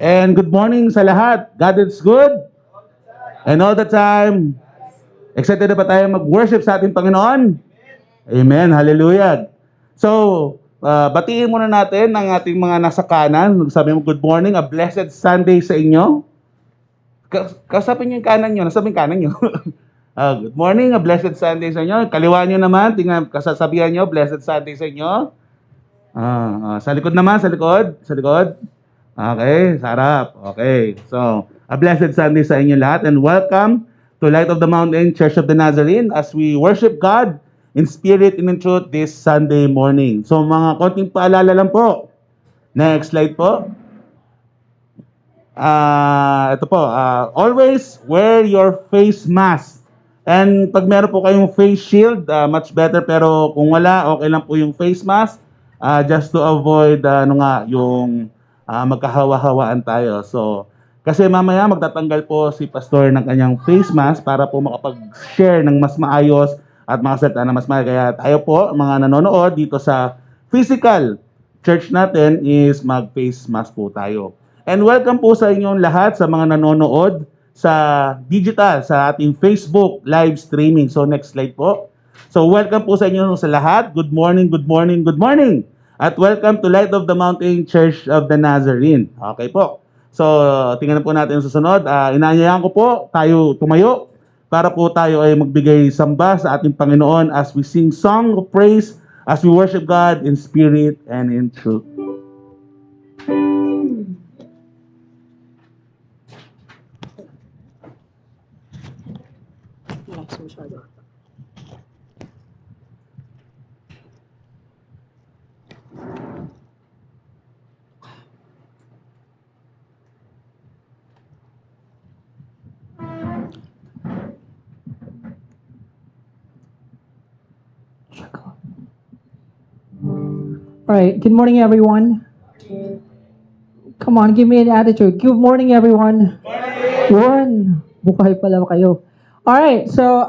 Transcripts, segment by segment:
And good morning sa lahat. God is good. And all the time. Excited na ba tayo mag-worship sa ating Panginoon? Amen. Hallelujah. So, batiin muna natin ang ating mga nasa kanan. Sabi mo, good morning, a blessed Sunday sa inyo. Kausapin niyo yung kanan niyo. Nasabi yung kanan niyo. Good morning, a blessed Sunday sa inyo. Kaliwa niyo naman, tingnan, kasasabihan niyo, blessed Sunday sa inyo. Sa likod naman, sa likod. Sa likod. Okay, sa harap. Okay. So, a blessed Sunday sa inyo lahat and welcome to Light of the Mountain Church of the Nazarene as we worship God in spirit and in truth this Sunday morning. So, mga konting paalala lang po. Next slide po. Ito po, always wear your face mask. And pag meron po kayong face shield, much better. Pero kung wala, okay lang po yung face mask. Just to avoid yung magkahawa-hawaan tayo. So, kasi mamaya magtatanggal po si pastor ng kanyang face mask para po makapag-share ng mas maayos at makasalita na mas maayos. Kaya tayo po, mga nanonood dito sa physical church natin is mag-face mask po tayo. And welcome po sa inyong lahat sa mga nanonood sa digital, sa ating Facebook live streaming. So next slide po. So welcome po sa inyo sa lahat. Good morning, good morning, good morning. At welcome to Light of the Mountain Church of the Nazarene. Okay po. So tingnan po natin yung susunod. Inaanyayahan ko po tayo tumayo para po tayo ay magbigay samba sa ating Panginoon as we sing song of praise, as we worship God in spirit and in truth. All right. Good morning, everyone. Come on, give me an attitude. Good morning, everyone. One. Buhay pala kayo. All right. So,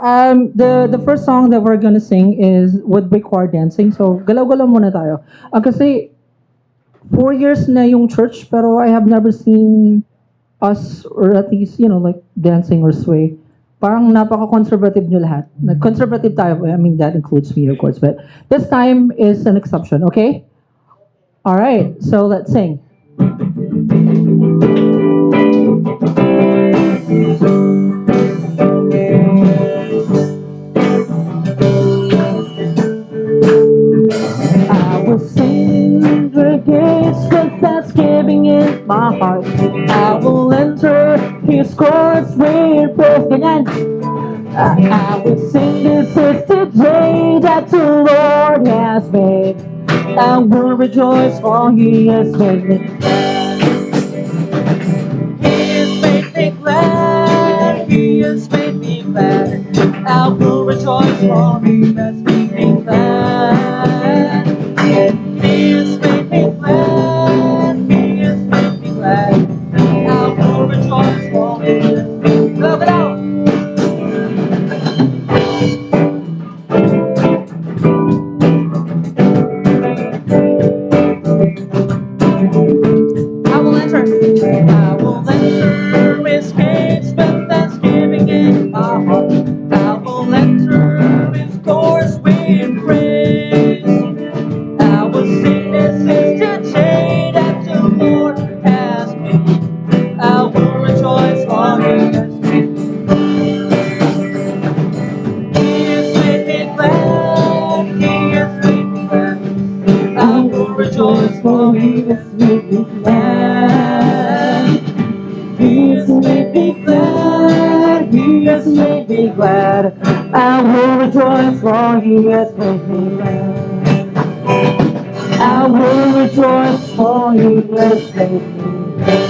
the first song that we're gonna sing is with Breakcore Dancing. So, galaw-galaw muna tayo. Kasi 4 years na yung church, pero I have never seen us, or at least, like dancing or sway. Parang napaka-conservative nyo lahat. Conservative tayo. I mean, that includes me, of course. But this time is an exception, okay? All right, so let's sing. I will sing the gates with thanksgiving in my heart. I will enter his courts with praise. I will sing, this is the day that the Lord has made. I will rejoice, for he has made me glad. He has made me glad. He has made me glad. I will rejoice, for he has made me glad. He has made me glad. He has made me glad. I will rejoice, for he has made me glad. Love it out. I will enter his gates with thanksgiving in my heart. I will enter his courts with praise. I will sing, this is the day that the Lord has made. I will rejoice, for he has made me glad. He has made me glad. He has made me glad. I will rejoice, for he has made me glad. He has made me glad. He has made me glad. I will rejoice, for he has made me glad. I will rejoice, for he has made me glad.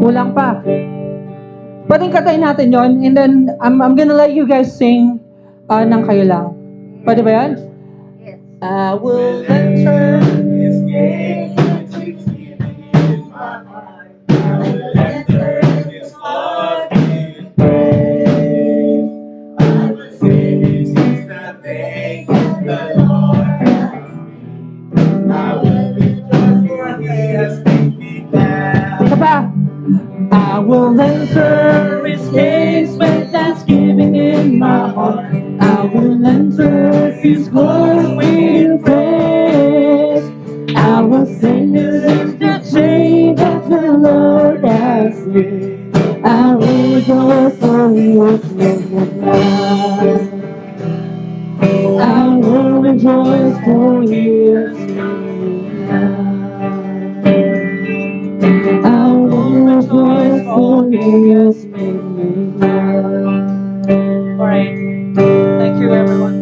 Kulang pa. Pwedeng katayin natin yon, and then I'm gonna let you guys sing ng kayo lang. Pwede ba yan? Yes. I will enter his gates with thanksgiving in my heart. I will enter his courts with praise. I will sing, this is the day that the Lord has made. I will enter His gates with thanksgiving in my heart. I will enter His courts with praise. I will sing in the day that the Lord has made. I will rejoice for He has made me glad. I will rejoice for He has made me glad. I will rejoice for He has made me glad. Alright, thank you everyone.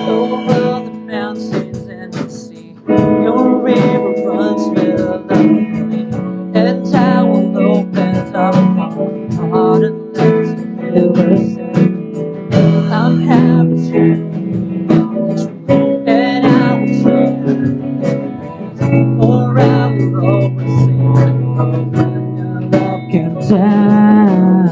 Over the mountains and the sea, your river runs with love me. And I will open up my heart and let you listen. I'm happy to be in this room, and I will sing for I will always sing of when your love came down.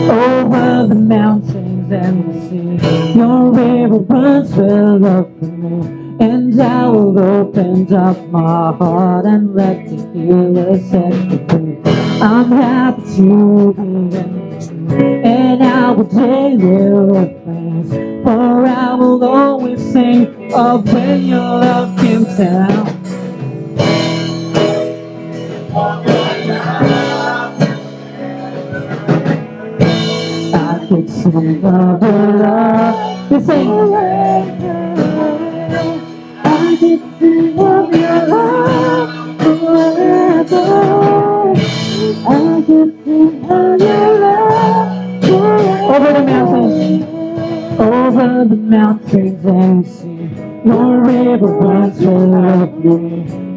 Over the mountains and the sea, your river runs with love for me. And I will open up my heart and let the healer set me free. I'm happy to be in the truth, and I will daily live praise. For I will always sing of when your love came down. I could sing of your love. You sing. I could sing of your love forever. I could sing of your love forever. Over the mountains, over the mountains and sea, your river runs will love me.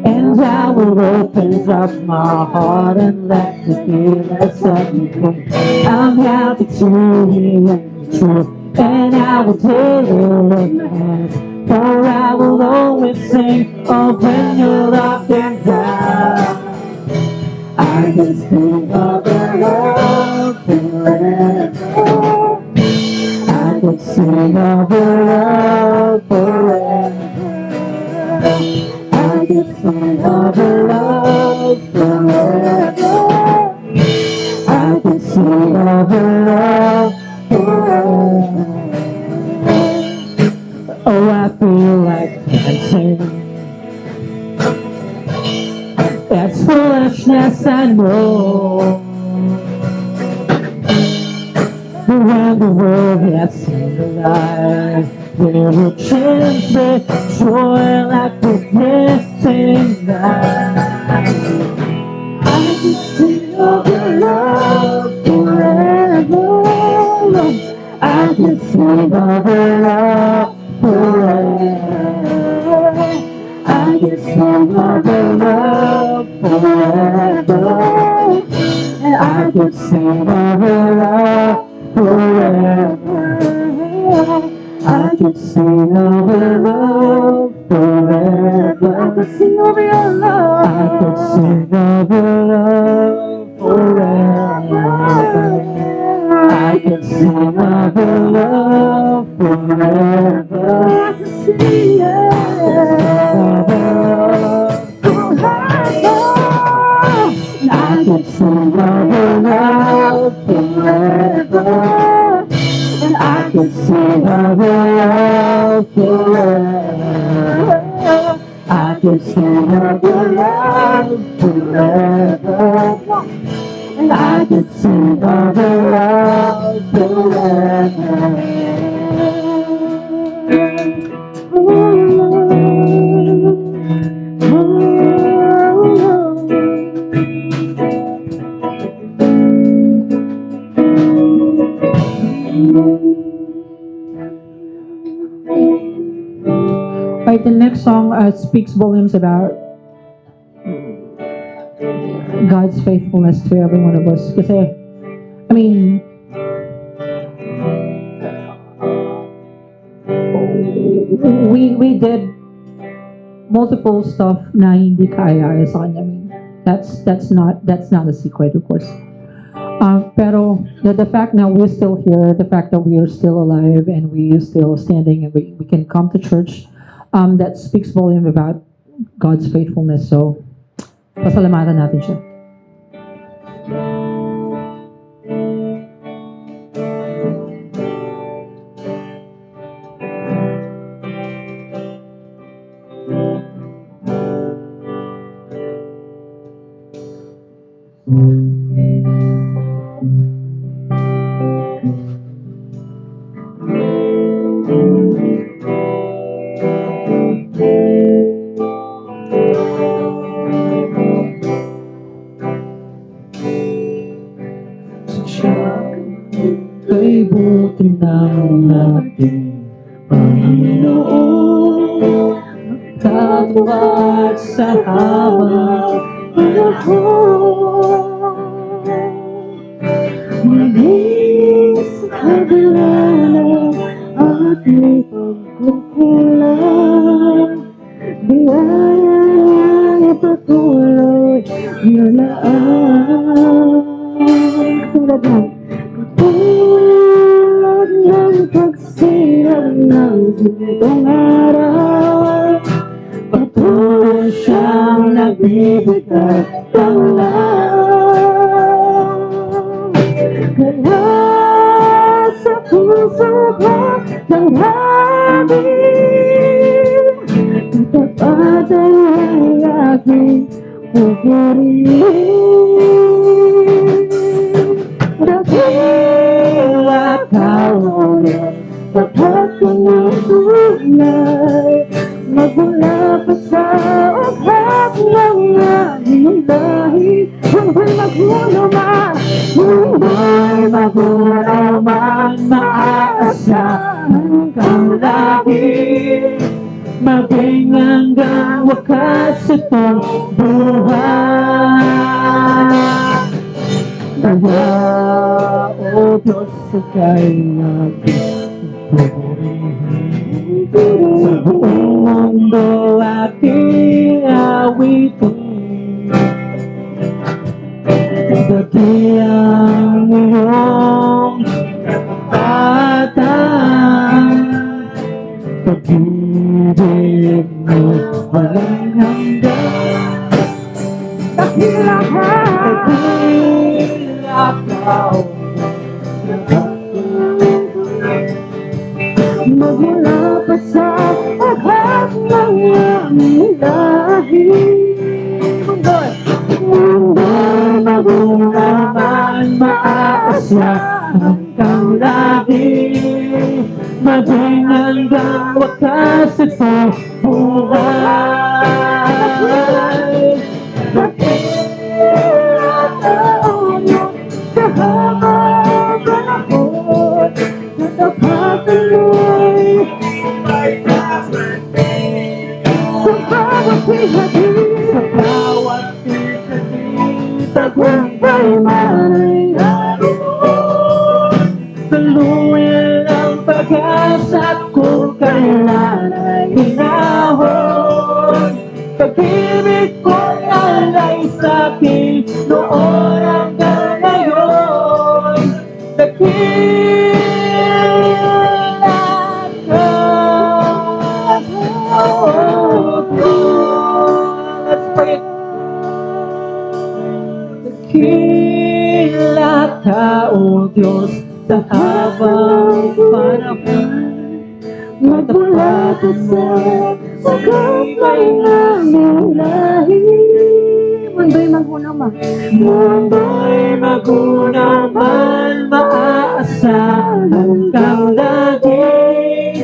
And I will open up my heart and let the healer set me free. I'm happy to be in the truth, and I will daily lift hands. For I will always sing of when your love came down. I can sing of your love forever. I can sing of your love forever. I can sing of your love forever. I can sing of your love forever. Oh, I feel like dancing. That's foolishness, I know. But when the world has seemed alive, there will change the joy like the distant night. I can sing of your love forever. I can sing of your love forever. I can sing of your love forever. And I can sing of your love forever. I can sing of your love forever. I can sing of your love. I can sing of your love forever. I can sing of your love forever. I can sing of your love forever. I can sing of your love forever. And I can sing of your love forever. I can sing of your love forever. And I can sing of your love forever. Right, the next song speaks volumes about God's faithfulness to every one of us. Kasi, I mean, we did multiple stuff na hindi kaya sa kanya. I mean, that's not a secret, of course. Pero the fact that we're still here, the fact that we are still alive and we are still standing and we can come to church, that speaks volume about God's faithfulness. So, pasalamatan natin siya. Kay buti ng ating Panginoon, magtatuwag sa habang panahon. Malinis sa kabila at may pagkukulang, biyaya ay patuloy na laan. Tulad ng tulad ng pagsilap ng tindong araw, patuloy siyang nagbibigay ng lang. Kaya sa puso ko ng hangin, katapat ay aking pupurihin. Dakilat tao kapag tunay, magmula pa sa ugat ng aming lahi. Buhay magulo man, buhay magulo man, maaasahan kang lagi, maging hanggang wakas itong buhay. Kaya, O Diyos, ika'y aking pupurihin. Sa buong mundo ating awitin, dakilang iyong katapatan, pag-ibig mo walang hanggan. Dakilang ka, magmula pa sa agad ng aming lahi. Mundo'y magmula man, maaasahan kang lagi, maging hanggang wakas ito buhay. Sa habang panahon, natapatuloy sa bawat hihati, sa bawat hihati, tagumpay man ay naroon. Saluhin ang pag-asa kung kailan ay hinahon. Pag-ibig ko'y alay sa'kin noon hanggang ngayon. Dakilat ka, oh Diyos. Let's pray it. Dakilat ka, oh Diyos, sa habang panahon. Magmula ka sa kapay naming lahi. Mundo'y magunaw man, mundo'y magunaw man, maaasahan kang lagi,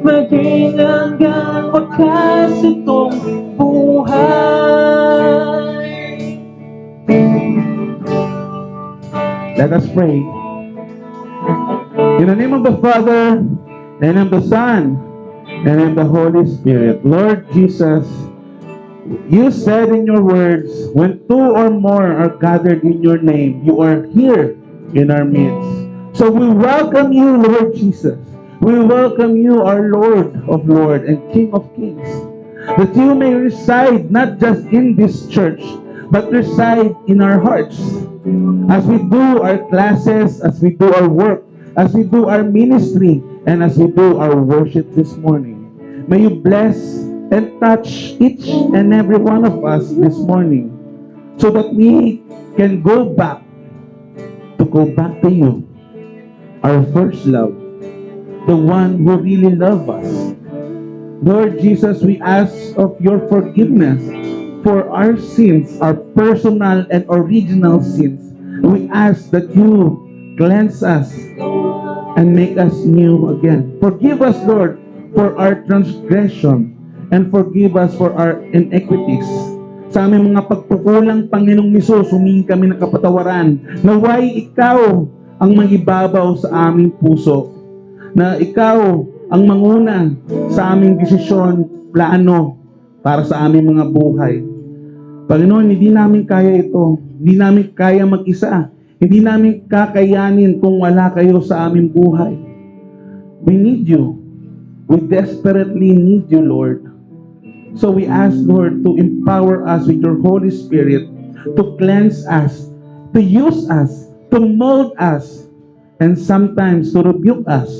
maging hanggang wakas itong buhay. Let us pray. In the name of the Father, and of the Son, and of the Holy Spirit. Lord Jesus, you said in your words, when two or more are gathered in your name, you are here in our midst. So we welcome you, Lord Jesus. We welcome you, our Lord of Lords and King of Kings, that you may reside not just in this church, but reside in our hearts. As we do our classes, as we do our work, as we do our ministry, and as we do our worship this morning, may you bless and touch each and every one of us this morning, so that we can go back to you, our first love, the one who really loves us. Lord Jesus, we ask of your forgiveness for our sins, our personal and original sins. We ask that you cleanse us and make us new again. Forgive us, Lord, for our transgression and forgive us for our iniquities. Sa aming mga pagkukulang, Panginoong Hesus, humingi kami ng kapatawaran. Naway ikaw ang mangibabaw sa aming puso, na ikaw ang manguna sa aming desisyon, plano para sa aming mga buhay. Panginoon, hindi namin kaya ito. Hindi namin kaya mag-isa. Hindi namin kakayanin kung wala kayo sa aming buhay. We need you. We desperately need you, Lord. So we ask, Lord, to empower us with your Holy Spirit, to cleanse us, to use us, to mold us, and sometimes to rebuke us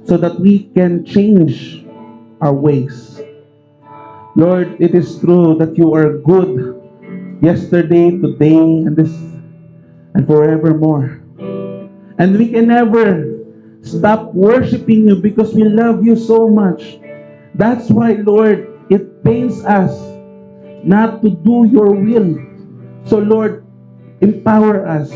so that we can change our ways. Lord, it is true that you are good yesterday, today, and forevermore. And we can never stop worshiping you because we love you so much. That's why, Lord, it pains us not to do your will. So, Lord, empower us.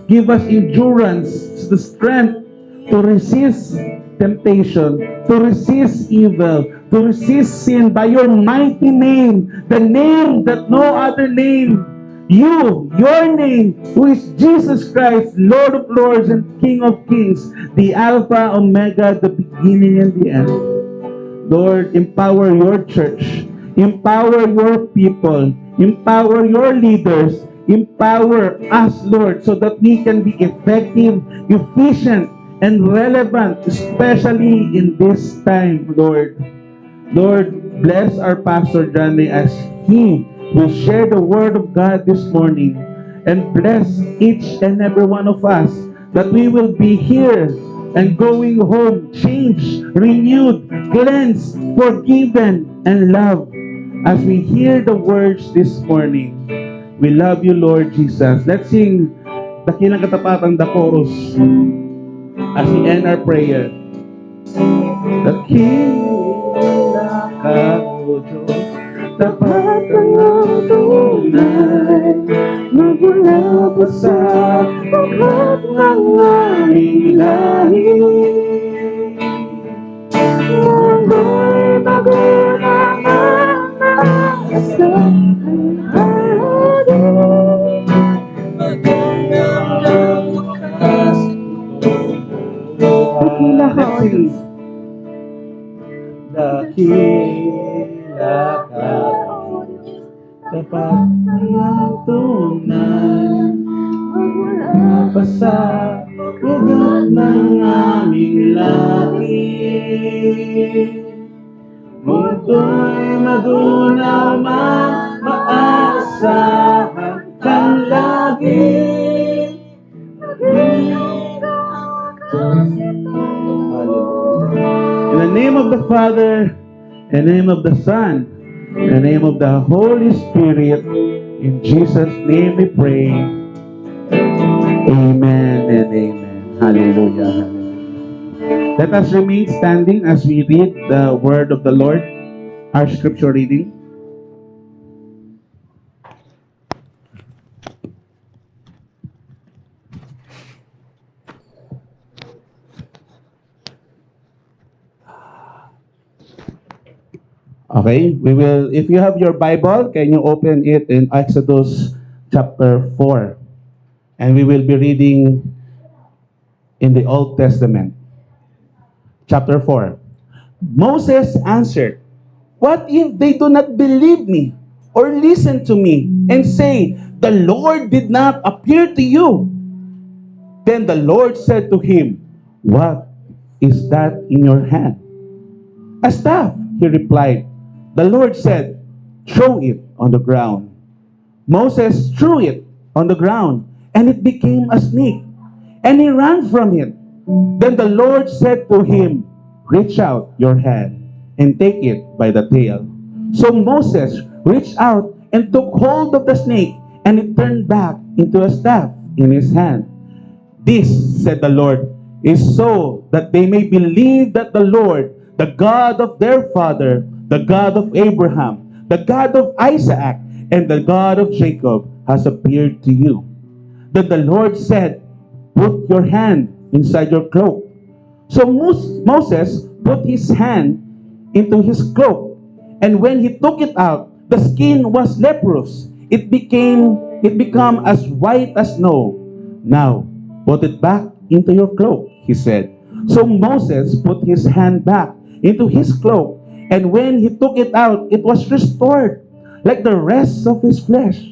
Give us endurance, the strength to resist temptation, to resist evil, to resist sin by your mighty name, the name that no other name. You, your name, who is Jesus Christ, Lord of Lords and King of Kings, the Alpha, Omega, the beginning and the end. Lord, empower your church, empower your people, empower your leaders, empower us, Lord, so that we can be effective, efficient, and relevant, especially in this time, Lord. Lord, bless our Pastor Johnny as he will share the Word of God this morning, and bless each and every one of us that we will be here and going home changed, renewed, cleansed, forgiven, and loved as we hear the words this morning. We love you, Lord Jesus. Let's sing Dakilang Katapatan, the chorus, as we end our prayer. Dakilang Katapatan, tapat ang tunay, magmula pa sa pagkat ng aming lahi. Mundo'y magulang ang naasahan natin. Magandang ang wakas ito. Dakila ka, audience. Dakila ka, tapat ng tunay, magmula pa sa ugat ng aming lahi. Mundo'y magunaw man, maaasahan kang lagi. In the name of the Father, in the name of the Son, in the name of the Holy Spirit, in Jesus' name we pray. Amen and amen. Hallelujah. Let us remain standing as we read the word of the Lord, our scripture reading. Okay, we will, if you have your Bible, can you open it in Exodus chapter 4? And we will be reading in the Old Testament. Chapter 4. Moses answered, "What if they do not believe me or listen to me and say, 'The Lord did not appear to you'?" Then the Lord said to him, "What is that in your hand?" "A staff," he replied. The Lord said, "Throw it on the ground." Moses threw it on the ground, and it became a snake, and he ran from it. Then the Lord said to him, "Reach out your hand and take it by the tail." So Moses reached out and took hold of the snake, and it turned back into a staff in his hand. "This," said the Lord, "is so that they may believe that the Lord, the God of their father, the God of Abraham, the God of Isaac, and the God of Jacob, has appeared to you." Then the Lord said, "Put your hand inside your cloak." So Moses put his hand into his cloak, and when he took it out, the skin was leprous. It became as white as snow. "Now put it back into your cloak," he said. So Moses put his hand back into his cloak, and when he took it out, it was restored like the rest of his flesh.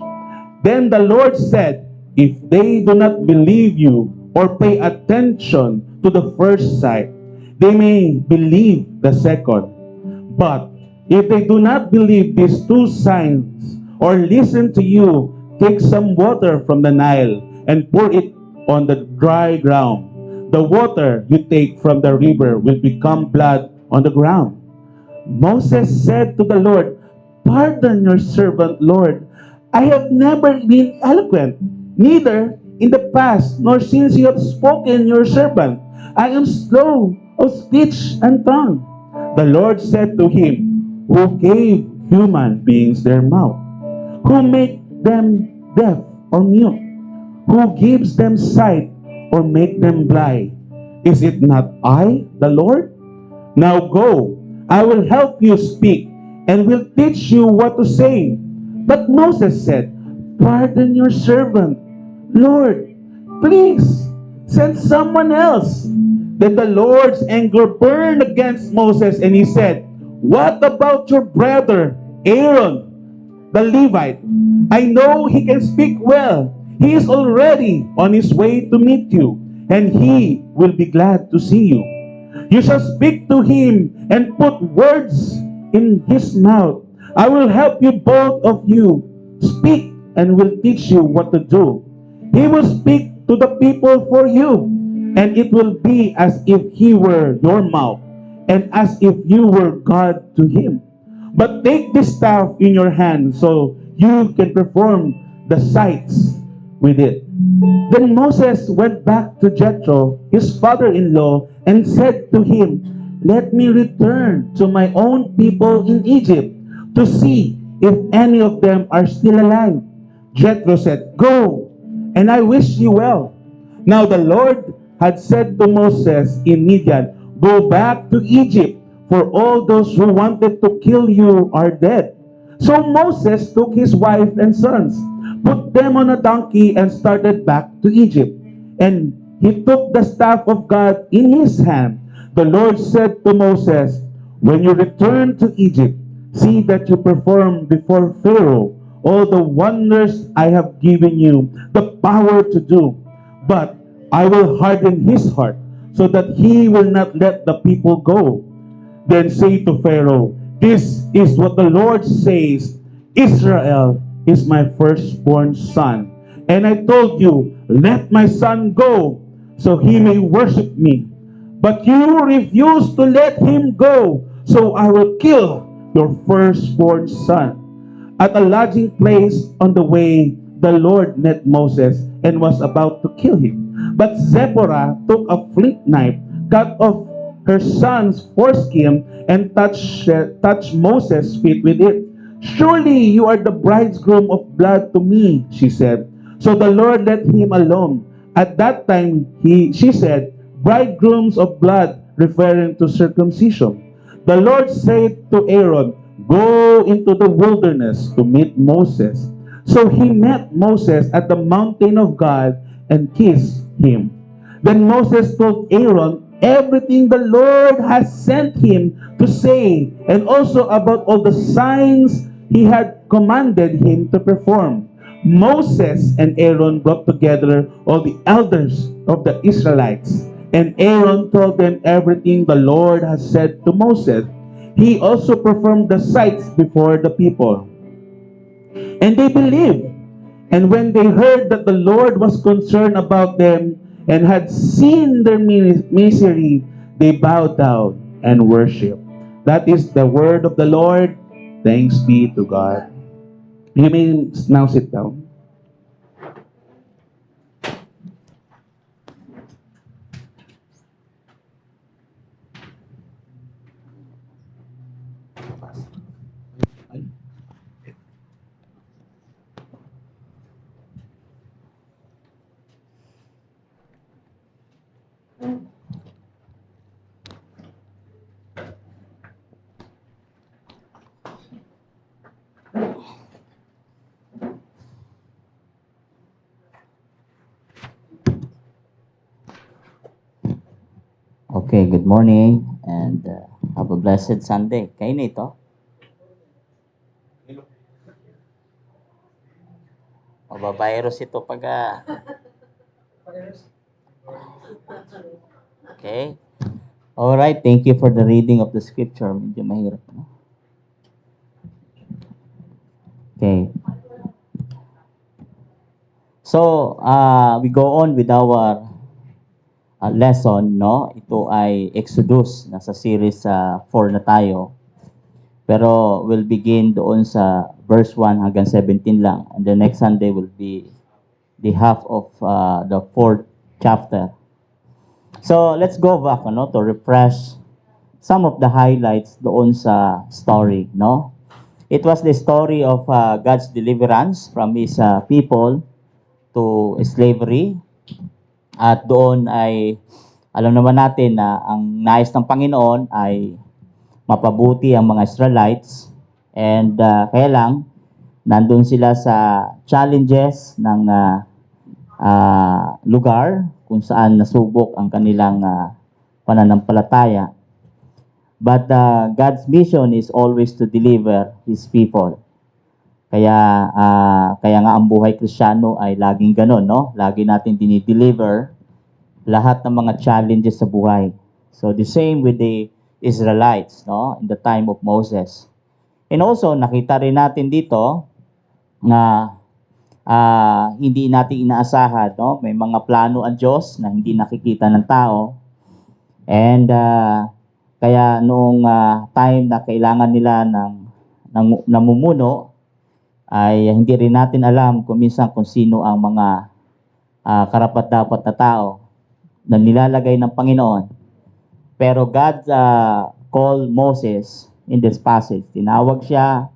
Then the Lord said, "If they do not believe you or pay attention to the first sight, they may believe the second. But if they do not believe these two signs or listen to you, take some water from the Nile and pour it on the dry ground. The water you take from the river will become blood on the ground." Moses said to the Lord, "Pardon your servant, Lord. I have never been eloquent, neither in the past nor since you have spoken your servant. I am slow of speech and tongue." The Lord said to him, "Who gave human beings their mouth? Who made them deaf or mute? Who gives them sight or make them blind? Is it not I, the Lord? Now go, I will help you speak and will teach you what to say." But Moses said, "Pardon your servant, Lord. Please send someone else." Then the Lord's anger burned against Moses, and he said, "What about your brother Aaron, the Levite? I know he can speak well. He is already on his way to meet you, and he will be glad to see you. You shall speak to him and put words in his mouth. I will help you, both of you. Speak, and will teach you what to do. He will speak to the people for you, and it will be as if he were your mouth, and as if you were God to him. But take this staff in your hand so you can perform the sights with it." Then Moses went back to Jethro, his father-in-law, and said to him, "Let me return to my own people in Egypt to see if any of them are still alive." Jethro said, "Go, and I wish you well." Now the Lord had said to Moses in Midian, "Go back to Egypt, for all those who wanted to kill you are dead." So Moses took his wife and sons, put them on a donkey, and started back to Egypt. And he took the staff of God in his hand. The Lord said to Moses, "When you return to Egypt, see that you perform before Pharaoh all the wonders I have given you the power to do. But I will harden his heart so that he will not let the people go. Then say to Pharaoh, 'This is what the Lord says: Israel is my firstborn son. And I told you, let my son go so he may worship me. But you refuse to let him go, so I will kill your firstborn son.' At a lodging place on the way, the Lord met Moses and was about to kill him. But Zipporah took a flint knife, cut off her son's foreskin, and touched Moses' feet with it. 'Surely you are the bridegroom of blood to me,' she said. So the Lord let him alone. At that time, she said, 'bridegrooms of blood,' referring to circumcision. The Lord said to Aaron, 'Go into the wilderness to meet Moses.' So he met Moses at the mountain of God and kissed him. Then Moses told Aaron everything the Lord has sent him to say, and also about all the signs he had commanded him to perform. Moses and Aaron brought together all the elders of the Israelites And Aaron told them everything the Lord has said to Moses. He also performed the sights before the people. And they believed. And when they heard that the Lord was concerned about them and had seen their misery, they bowed down and worshiped. That is the word of the Lord. Thanks be to God. You may now sit down. Okay, good morning and have a blessed Sunday. Kayo na ito? Mababayros ito pag... Okay. All right, thank you for the reading of the scripture. Medyo mahirap, no? Okay. So, we go on with our lesson, no? Ito ay Exodus. Nasa series 4 na tayo. Pero we'll begin doon sa verse 1 hanggang 17 lang. And the next Sunday will be the half of the 4th chapter. So, let's go back, no, to refresh some of the highlights doon sa story, no? It was the story of God's deliverance from His people to slavery. At doon ay, alam naman natin na ang nais ng Panginoon ay mapabuti ang mga Israelites. And kaya lang, nandun sila sa challenges ng lugar kung saan nasubok ang kanilang pananampalataya. But God's mission is always to deliver His people. Kaya nga ang buhay Kristiyano ay laging ganon, no? Lagi natin dinideliver lahat ng mga challenges sa buhay. So the same with the Israelites, no? In the time of Moses. And also, nakita rin natin dito na hindi natin inaasahan, no? May mga plano ang Diyos na hindi nakikita ng tao. And kaya noong time na kailangan nila ng namumuno, ay hindi rin natin alam kung minsan kung sino ang mga karapat-dapat na tao na nilalagay ng Panginoon. Pero God called Moses in this passage. Tinawag siya,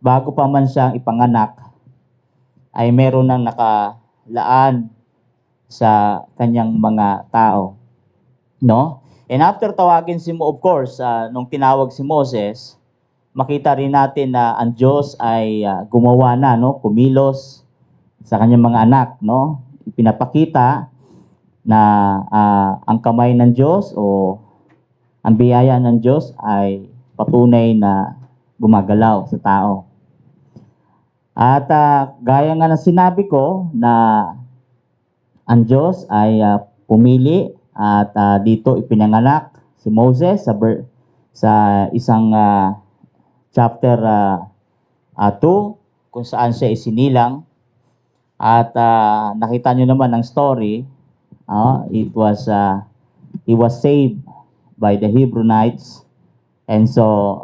bago pa man siyang ipanganak, ay meron nang nakalaan sa kanyang mga tao. No? And after tawagin of course, nung tinawag si Moses, makita rin natin na ang Diyos ay gumawa na, no? Kumilos sa kanyang mga anak, no? Ipinapakita na ang kamay ng Diyos o ang biyaya ng Diyos ay patunay na gumagalaw sa tao. At gaya nga ng sinabi ko na ang Diyos ay pumili at dito ipinanganak si Moses sa isang chapter 2 kung saan siya isinilang. At nakita nyo naman ang story. He was saved by the Hebronites, and so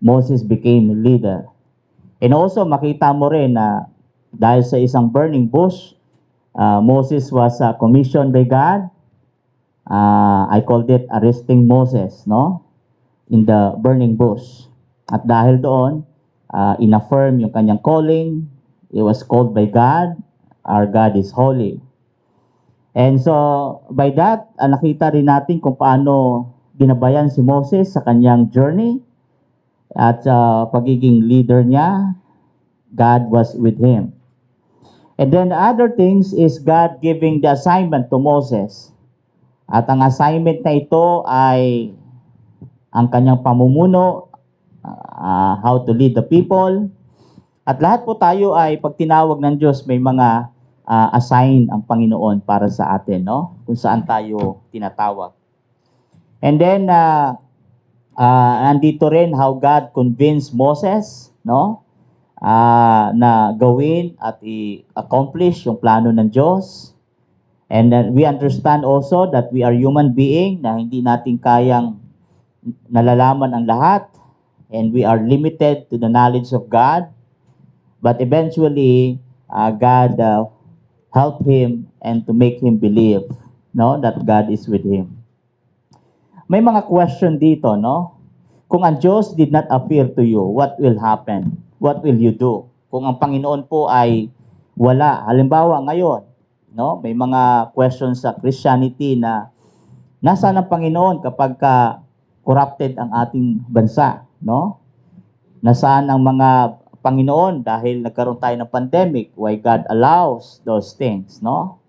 Moses became leader. And also makita mo rin na dahil sa isang burning bush, Moses was commissioned by God. I called it arresting Moses, no? In the burning bush. At dahil doon, inaffirm yung kanyang calling. It was called by God. Our God is holy. And so, by that, nakita rin natin kung paano ginabayan si Moses sa kanyang journey. At pagiging leader niya, God was with him. And then the other things is God giving the assignment to Moses. At ang assignment na ito ay ang kanyang pamumuno, how to lead the people. At lahat po tayo ay pag tinawag ng Diyos may mga assign ang Panginoon para sa atin, no? Kung saan tayo tinatawag. And then, andito rin how God convinced Moses, no? Na gawin at i-accomplish yung plano ng Diyos. And then we understand also that we are human being na hindi natin kayang nalalaman ang lahat, and we are limited to the knowledge of God. But eventually, God helped him and to make him believe, no, that God is with him. May mga question dito, no? Kung ang Diyos did not appear to you, what will happen? What will you do? Kung ang Panginoon po ay wala, halimbawa ngayon, no? May mga questions sa Christianity na nasaan ang Panginoon kapag corrupted ang ating bansa, no? Nasaan ang mga Panginoon dahil nagkaroon tayo ng pandemic? Why God allows those things, no?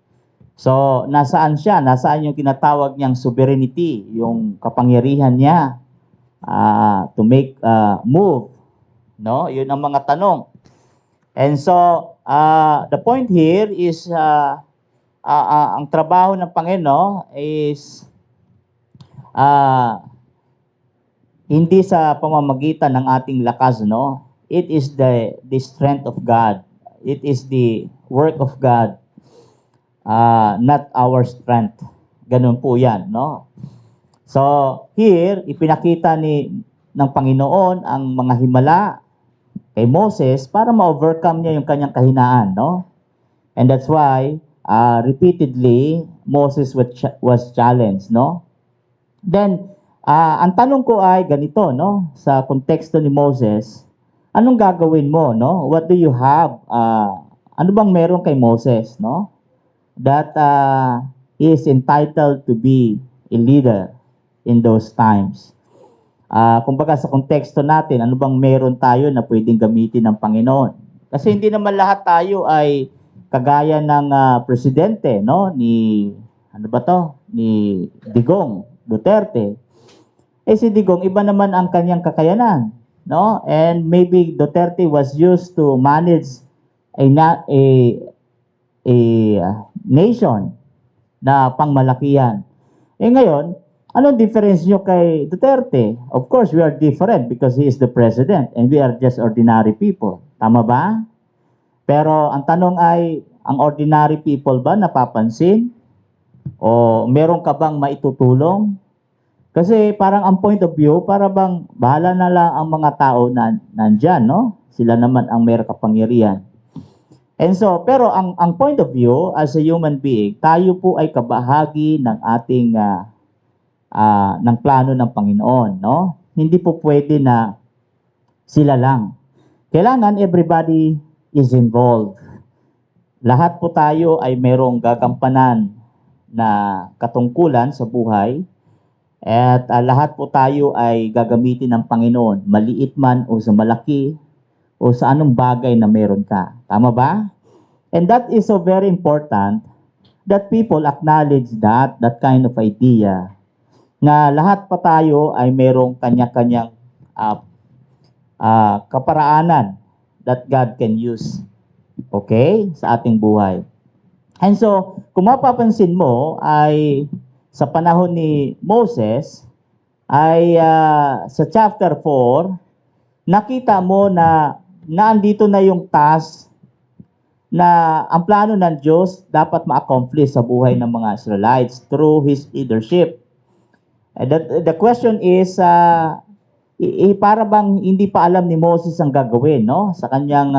So, nasaan siya? Nasaan yung tinatawag niyang sovereignty, yung kapangyarihan niya to make move, no? Yun ang mga tanong. And so, the point here is ang trabaho ng Panginoon is hindi sa pamamagitan ng ating lakas, no? It is the strength of God. It is the work of God, not our strength. Ganun po yan, no? So, here, ipinakita ng Panginoon ang mga himala kay Moses para ma-overcome niya yung kanyang kahinaan, no? And that's why, repeatedly, Moses was challenged, no? Then, ang tanong ko ay ganito, no? Sa konteksto ni Moses, anong gagawin mo, no? What do you have? Ano bang meron kay Moses, no? That he is entitled to be a leader in those times. Kumbaga sa konteksto natin, ano bang meron tayo na pwedeng gamitin ng Panginoon? Kasi hindi naman lahat tayo ay kagaya ng presidente, no? Ni Digong Duterte. Si Digong, iba naman ang kanyang kakayanan, no? And maybe Duterte was used to manage a nation na pangmalakihan. Ngayon, anong difference nyo kay Duterte? Of course, we are different because he is the president and we are just ordinary people. Tama ba? Pero ang tanong ay, ang ordinary people ba napapansin? O meron ka bang maitutulong? Kasi parang ang point of view, para bang bahala na lang ang mga tao na nandyan, no? Sila naman ang mayroong kapangyarihan. And so, pero ang point of view as a human being, tayo po ay kabahagi ng ating ng plano ng Panginoon, no? Hindi po pwede na sila lang. Kailangan everybody is involved. Lahat po tayo ay mayroong gagampanan na katungkulan sa buhay. At lahat po tayo ay gagamitin ng Panginoon, maliit man o sa malaki o sa anong bagay na meron ka. Tama ba? And that is so very important that people acknowledge that kind of idea na lahat pa tayo ay merong kanya-kanyang kaparaanan that God can use, okay, sa ating buhay. And so, kung mapapansin mo ay sa panahon ni Moses ay sa chapter 4, nakita mo na naandito na yung task na ang plano ng Diyos dapat ma-accomplish sa buhay ng mga Israelites through His leadership. The question is, para bang hindi pa alam ni Moses ang gagawin, no? Sa kanyang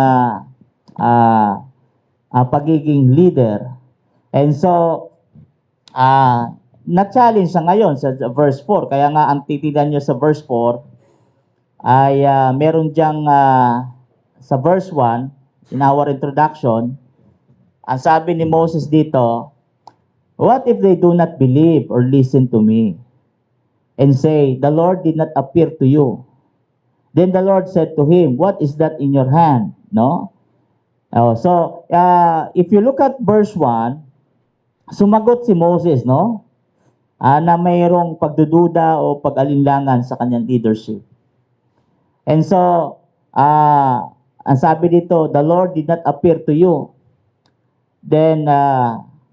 pagiging leader. And so, na-challenge siya ngayon sa verse 4. Kaya nga, ang titignan nyo sa verse 4, ay meron diyang sa verse 1, in our introduction, ang sabi ni Moses dito, what if they do not believe or listen to me and say, the Lord did not appear to you? Then the Lord said to him, what is that in your hand? No? So, if you look at verse 1, sumagot si Moses, no? Na mayroong pagdududa o pag-alinlangan sa kanyang leadership. And so, ang sabi dito, the Lord did not appear to you. Then,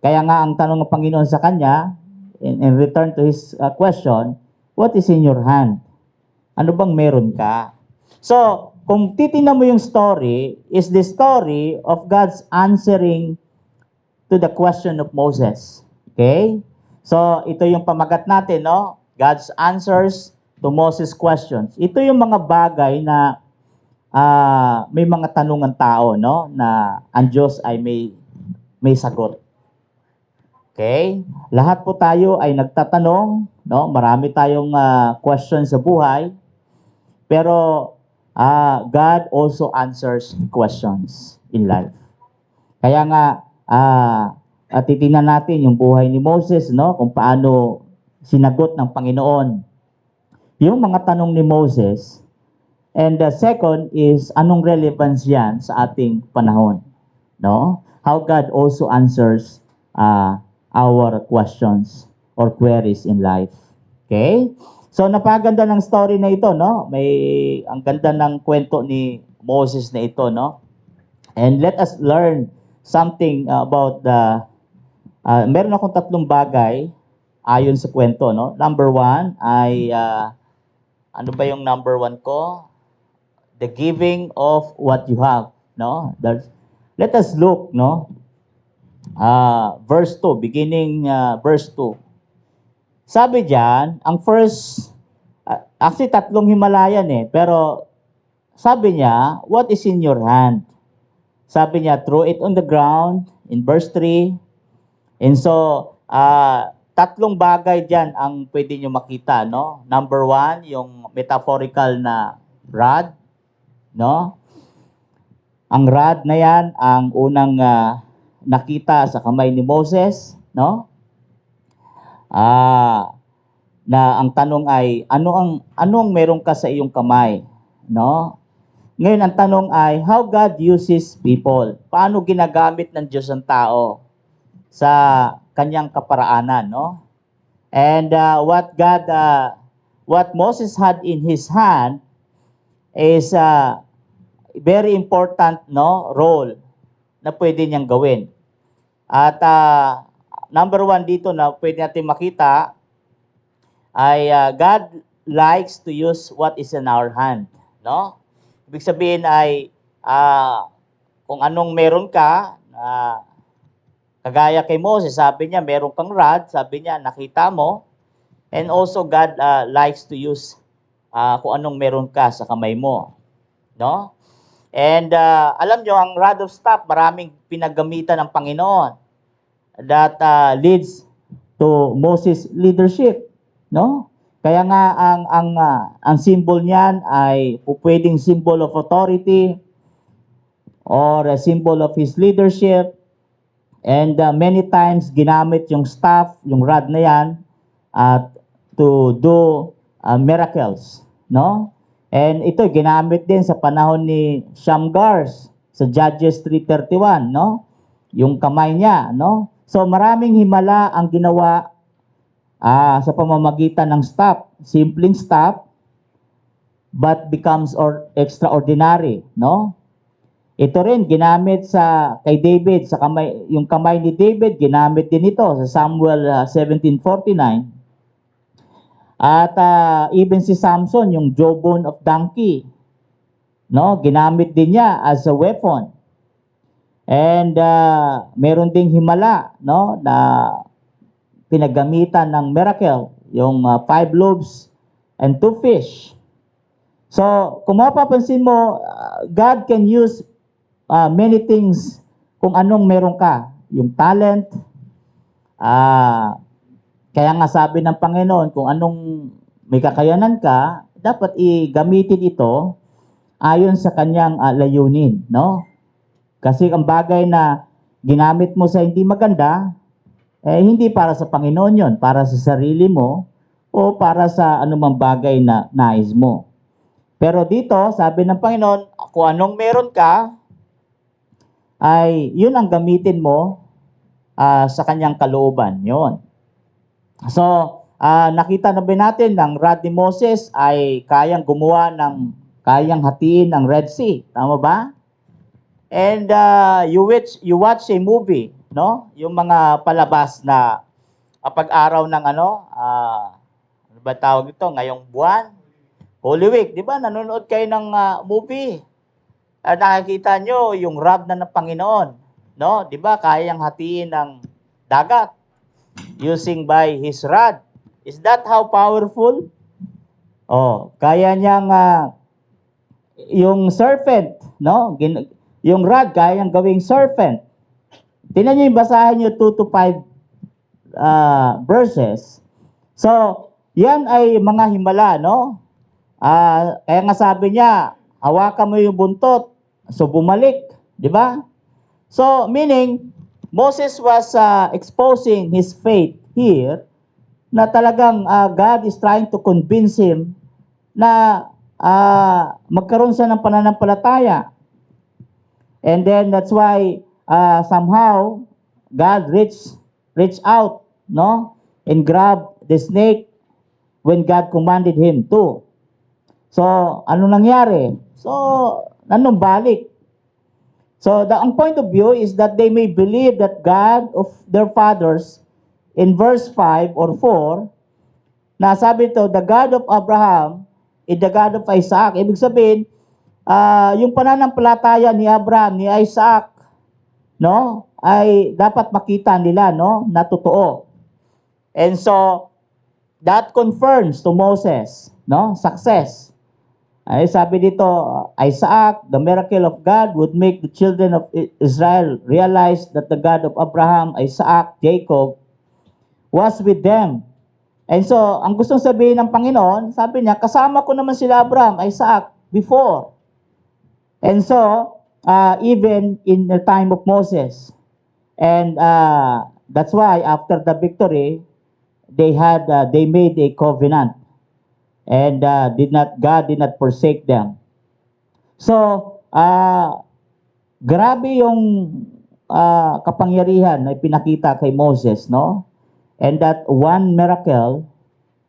kaya nga ang tanong ng Panginoon sa kanya, in return to his question, what is in your hand? Ano bang meron ka? So, kung titingnan mo yung story, is the story of God's answering to the question of Moses. Okay? So, ito yung pamagat natin, no? God's answers to Moses' questions. Ito yung mga bagay na may mga tanong ng tao, no? Na ang Diyos ay may sagot. Okay? Lahat po tayo ay nagtatanong, no? Marami tayong questions sa buhay. Pero God also answers questions in life. Kaya nga titingnan natin yung buhay ni Moses, no? Kung paano sinagot ng Panginoon yung mga tanong ni Moses. And the second is anong relevance yan sa ating panahon, no? How God also answers our questions or queries in life. Okay? So napaganda ng story na ito, no? Ang ganda ng kwento ni Moses na ito, no? And let us learn something about meron akong tatlong bagay ayon sa kwento, no? Number one ay ano ba yung number one ko? The giving of what you have, no? Let us look, no? Verse 2, beginning verse 2. Sabi diyan, ang first, actually tatlong himalayan pero sabi niya, what is in your hand? Sabi niya, throw it on the ground, in verse 3. And so, tatlong bagay diyan ang pwede nyo makita, no? Number one, yung metaphorical na rod, no? Ang rod na yan, ang unang nakita sa kamay ni Moses, no? Na ang tanong ay ano ang meron ka sa iyong kamay, no? Ngayon ang tanong ay how God uses people. Paano ginagamit ng Diyos ang tao sa kanyang kaparaanan, no? And what Moses had in his hand is very important, no, role na pwede niyang gawin. At number one dito na pwede natin makita ay God likes to use what is in our hand, no? Ibig sabihin ay kung anong meron ka, kagaya kay Moses, sabi niya meron kang rod, sabi niya nakita mo, and also God likes to use kung anong meron ka sa kamay mo, no? And alam nyo, ang rod of staff, maraming pinagamitan ng Panginoon that leads to Moses' leadership, no? Kaya nga ang symbol niyan ay pwedeng symbol of authority or a symbol of his leadership. And many times ginamit yung staff, yung rod na yan to do miracles, no? And ito ginamit din sa panahon ni Shamgar sa Judges 3:31, no? Yung kamay niya, no? So maraming himala ang ginawa sa pamamagitan ng staff, simpleng staff, but becomes extraordinary, no? Ito rin ginamit kay David sa kamay, yung kamay ni David ginamit din ito sa Samuel 17:49. At even si Samson, yung jawbone of donkey, no, ginamit din niya as a weapon. And meron ding himala, no, na pinagamitan ng miracle, yung 5 loaves and 2 fish. So, kung mapapansin mo, God can use many things kung anong meron ka. Yung talent, kaya nga sabi ng Panginoon, kung anong may kakayanan ka, dapat gamitin ito ayon sa kanyang layunin, no? Kasi ang bagay na ginamit mo sa hindi maganda, hindi para sa Panginoon yon, para sa sarili mo o para sa anumang bagay na nais mo. Pero dito, sabi ng Panginoon, kung anong meron ka, ay yun ang gamitin mo sa kanyang kalooban. Yun. So, nakita na ba natin ng rod ni Moses ay kayang hatiin ang Red Sea. Tama ba? And you watch a movie, no? Yung mga palabas na kapag araw ng ano ba tawag ito, ngayong buwan, Holy Week, di ba? Nanonood kayo ng movie. Nakikita nyo yung rod na ng Panginoon, no? Di ba? Kayang hatiin ng dagat using by His rod. Is that how powerful? Oh, kaya niyang yung serpent, no? Yung rod, kayang gawing serpent. Tingnan niyo yung basahin niyo 2 to 5 verses. So, yan ay mga himala, no? Kaya nga sabi niya, hawakan mo yung buntot, so bumalik, di ba? So, meaning, Moses was exposing his faith here na talagang God is trying to convince him na magkaroon siya ng pananampalataya. And then that's why somehow God reached out, no? And grabbed the snake when God commanded him to. So, ano nangyari? So, nanumbalik. So, ang point of view is that they may believe that God of their fathers, in verse 5 or 4, na sabi ito, the God of Abraham is the God of Isaac. Ibig sabihin, yung pananampalataya ni Abraham, ni Isaac, no, ay dapat makita nila, no, na totoo. And so, that confirms to Moses, no, success. Ay sabi dito, Isaac, the miracle of God would make the children of Israel realize that the God of Abraham, Isaac, Jacob was with them. And so, ang gustong sabihin ng Panginoon, sabi niya, kasama ko naman sila Abraham, Isaac, before. And so, even in the time of Moses. And that's why after the victory, they made a covenant. And God did not forsake them. So, grabe yung kapangyarihan na ipinakita kay Moses, no? And that one miracle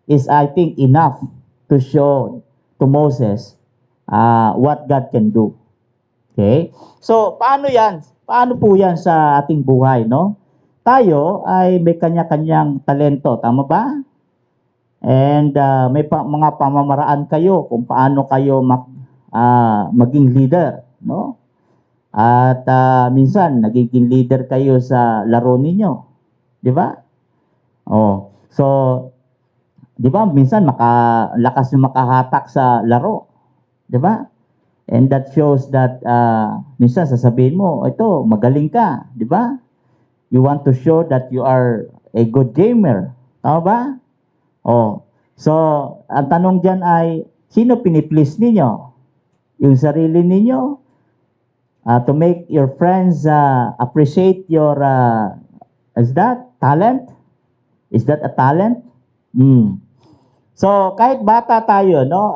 is, I think, enough to show to Moses what God can do. Okay? So, paano yan? Paano po yan sa ating buhay, no? Tayo ay may kanya-kanyang talento, tama ba? And may mga pamamaraan kayo kung paano kayo maging leader, no? At minsan nagiging leader kayo sa laro ninyo, di ba? Oh, so di ba minsan lakas yung makahatak sa laro, di ba? And that shows that minsan sasabihin mo, ito magaling ka, di ba? You want to show that you are a good gamer, tama ba? Oh, so ang tanong diyan ay sino piniplease ninyo? Yung sarili ninyo to make your friends appreciate your is that talent? Is that a talent? So kahit bata tayo, no,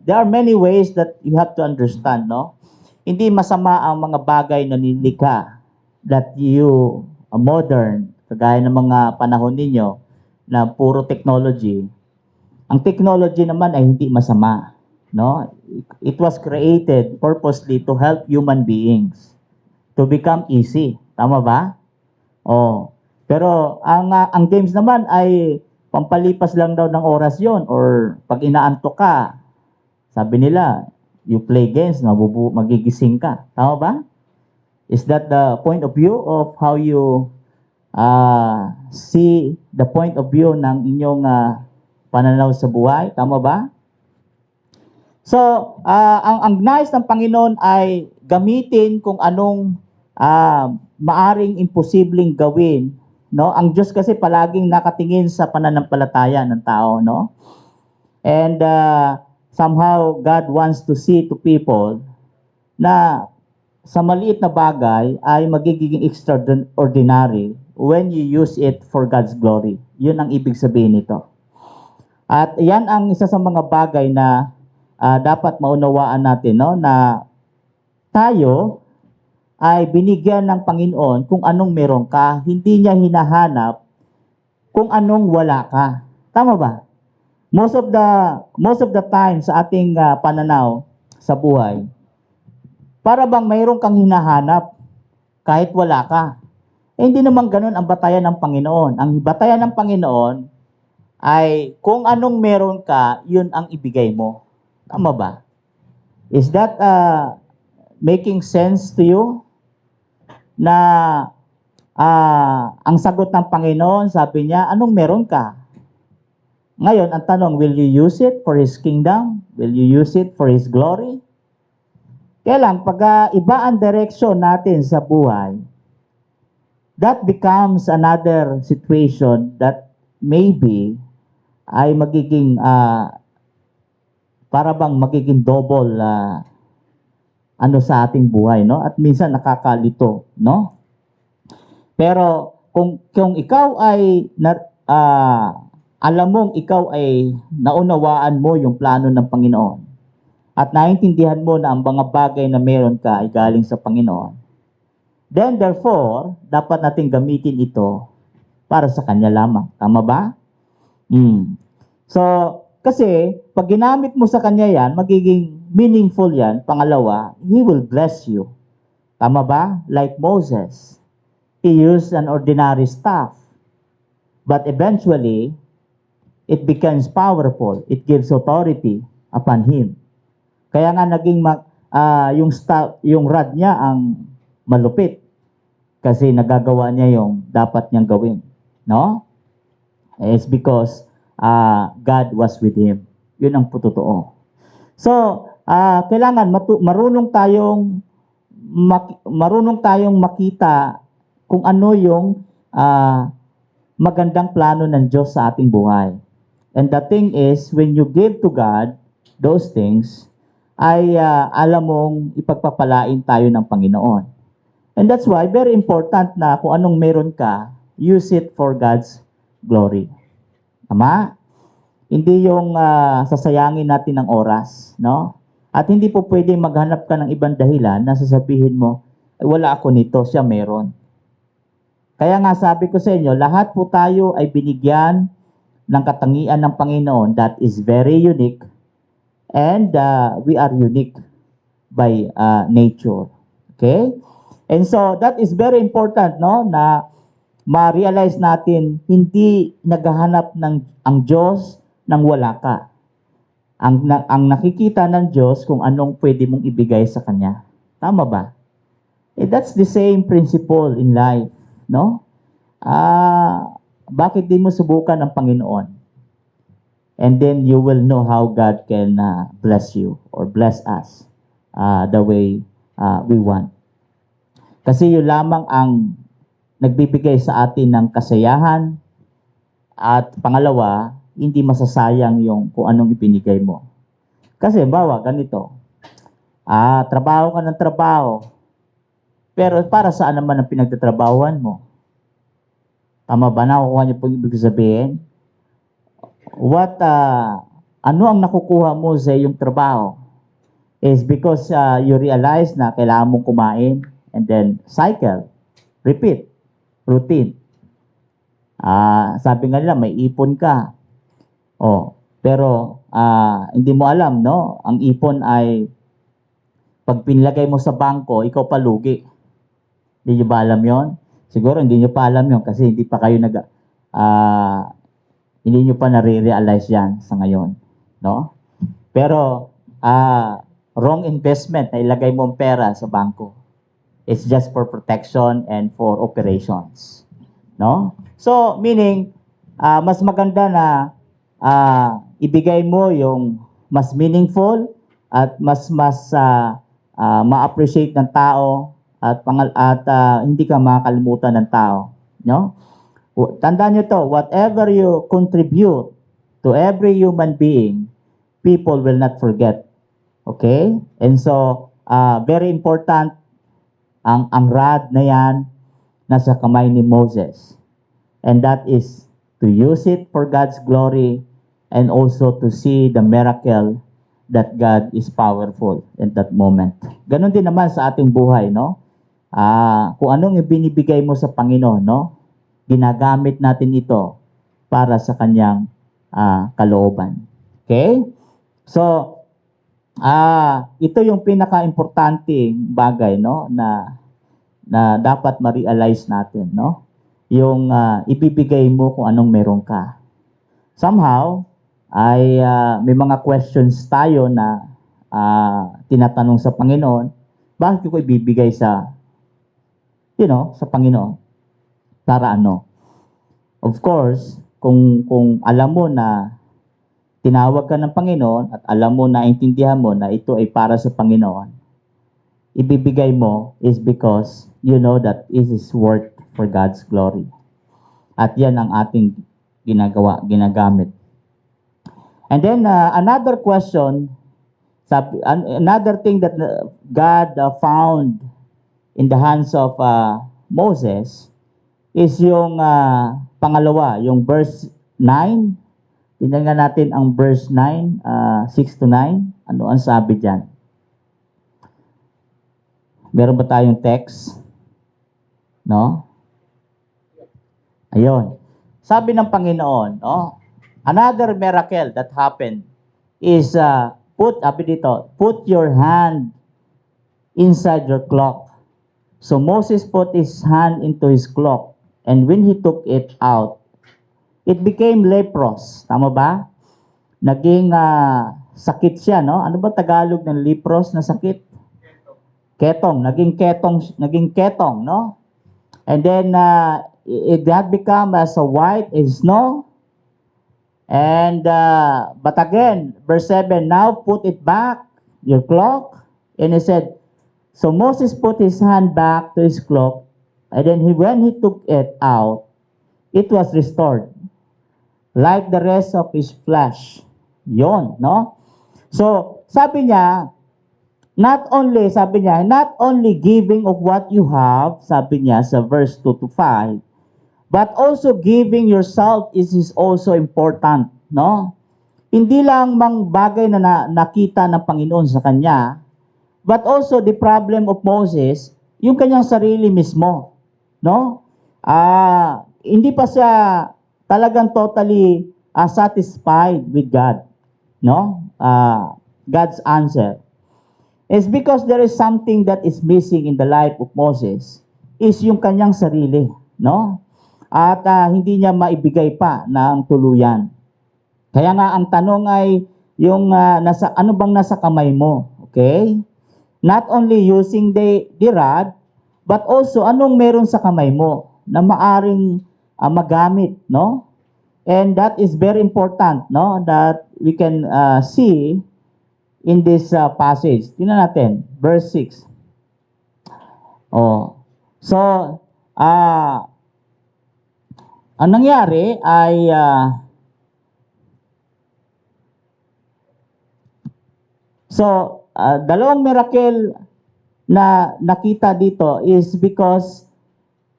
there are many ways that you have to understand, no? Hindi masama ang mga bagay na nilikha that you modern, kagaya ng mga panahon ninyo na puro technology. Ang technology naman ay hindi masama, no? It was created purposely to help human beings to become easy. Tama ba? Oh. Pero ang games naman ay pampalipas lang daw ng oras 'yon, or pag inaantok ka, sabi nila, you play games, magigising ka. Tama ba? Is that the point of view of how you see the point of view ng inyong pananaw sa buhay? Tama ba? So, ang nais ng Panginoon ay gamitin kung anong maaring imposibleng gawin, no? Ang Diyos kasi palaging nakatingin sa pananampalataya ng tao, no? And somehow God wants to see to people na sa maliit na bagay ay magiging extraordinary when you use it for God's glory. Yun ang ibig sabihin nito. At yan ang isa sa mga bagay na dapat maunawaan natin, no, na tayo ay binigyan ng Panginoon kung anong meron ka, hindi niya hinahanap kung anong wala ka. Tama ba? Most of the time sa ating pananaw sa buhay, para bang mayroon kang hinahanap kahit wala ka. Hindi naman ganun ang batayan ng Panginoon. Ang batayan ng Panginoon ay kung anong meron ka, yun ang ibigay mo. Tama ba? Is that making sense to you? Na ang sagot ng Panginoon, sabi niya, anong meron ka? Ngayon, ang tanong, will you use it for His kingdom? Will you use it for His glory? Kaya lang, pag iba ang direksyon natin sa buhay, that becomes another situation that maybe ay magiging, para bang magiging double ano sa ating buhay, no? At minsan nakakalito, no? Pero kung ikaw ay alam mong ikaw ay naunawaan mo yung plano ng Panginoon at naintindihan mo na ang mga bagay na meron ka ay galing sa Panginoon, then therefore, dapat natin gamitin ito para sa Kanya lamang. Tama ba? So, kasi pag ginamit mo sa Kanya yan, magiging meaningful yan. Pangalawa, He will bless you. Tama ba? Like Moses. He used an ordinary staff. But eventually, it becomes powerful. It gives authority upon him. Kaya nga naging yung rod niya ang malupit kasi nagagawa niya yung dapat niyang gawin, no? It's because God was with him. Yun ang totoo. So, kailangan marunong tayong makita kung ano yung magandang plano ng Diyos sa ating buhay. And the thing is, when you give to God those things, ay alam mong ipagpapalain tayo ng Panginoon. And that's why, very important na kung anong meron ka, use it for God's glory. Tama? Hindi yung sasayangin natin ng oras, no? At hindi po pwedeng maghanap ka ng ibang dahilan na sasabihin mo, wala ako nito, siya meron. Kaya nga sabi ko sa inyo, lahat po tayo ay binigyan ng katangian ng Panginoon that is very unique, and we are unique by nature. Okay? And so that is very important, no, na ma-realize natin hindi naghahanap ang Diyos ng wala ka. Ang nakikita ng Diyos kung anong pwede mong ibigay sa Kanya. Tama ba? That's the same principle in life, no? Bakit di mo subukan ang Panginoon? And then you will know how God can bless you or bless us the way we want. Kasi yun lamang ang nagbibigay sa atin ng kasayahan at pangalawa, hindi masasayang yung kung anong ibinigay mo. Kasi bawa, ganito, trabaho ka ng trabaho, pero para saan naman ang pinagtatrabahuan mo? Tama ba? Nakukuha niyo po ibig sabihin? Ano ang nakukuha mo sa iyong trabaho? Is because you realize na kailangan mong kumain and then cycle, repeat, routine. Sabi nga nila, may ipon ka. Pero hindi mo alam, no? Ang ipon ay pag pinilagay mo sa bangko, ikaw palugi. Hindi nyo ba alam yon? Siguro hindi nyo pa alam yon kasi hindi pa kayo hindi nyo pa nare-realize yan sa ngayon, no? Pero wrong investment na ilagay mo ang pera sa bangko. It's just for protection and for operations, no? So meaning mas maganda na ibigay mo yung mas meaningful at mas ma-appreciate ng tao at hindi ka makakalimutan ng tao, no? Tandaan nyo to, whatever you contribute to every human being, people will not forget. Okay? And so, very important, ang rod na yan, nasa kamay ni Moses. And that is to use it for God's glory and also to see the miracle that God is powerful in that moment. Ganon din naman sa ating buhay, no? Kung anong ibinibigay mo sa Panginoon, no? Ginagamit natin ito para sa Kanyang kalooban. Okay? So, ito yung pinaka-importanting bagay, no, na dapat ma-realize natin, no? Yung ibibigay mo kung anong meron ka. Somehow, ay may mga questions tayo na tinatanong sa Panginoon, bakit ko ibibigay sa, sa Panginoon? Para ano? Of course, kung alam mo na tinawag ka ng Panginoon at alam mo, naintindihan mo na ito ay para sa Panginoon, ibibigay mo is because you know that it is worth for God's glory. At yan ang ating ginagamit. And then another question, another thing that God found in the hands of Moses is yung pangalawa, yung verse 9. Tingnan natin ang verse 9, 6 to 9. Ano ang sabi dyan? Meron ba tayong text? No? Ayun. Sabi ng Panginoon, no? Another miracle that happened is put your hand inside your cloak. So Moses put his hand into his cloak, and when he took it out, it became leprous. Tama ba? Naging sakit siya, no? Ano ba Tagalog ng leprous na sakit? Ketong. Naging ketong, no? And then it had become as white as snow. And but again, verse 7, now put it back, your cloak. And he said, so Moses put his hand back to his cloak, and then when he took it out, it was restored, like the rest of his flesh. Yon, no? So, sabi niya, not only giving of what you have, sabi niya sa verse 2 to 5, but also giving yourself is also important, no? Hindi lang mang bagay na nakita ng Panginoon sa kanya, but also the problem of Moses, yung kanyang sarili mismo, no? Hindi pa siya talagang totally satisfied with God, no? God's answer. It's because there is something that is missing in the life of Moses, is yung kanyang sarili, no? At hindi niya maibigay pa ng tuluyan. Kaya nga ang tanong ay yung ano bang nasa kamay mo, okay? Not only using the rod, but also anong meron sa kamay mo na maaring magamit, no? And that is very important, no? That we can see in this passage. Tingnan natin, verse 6. Oh. So, ang nangyari ay dalawang miracle na nakita dito is because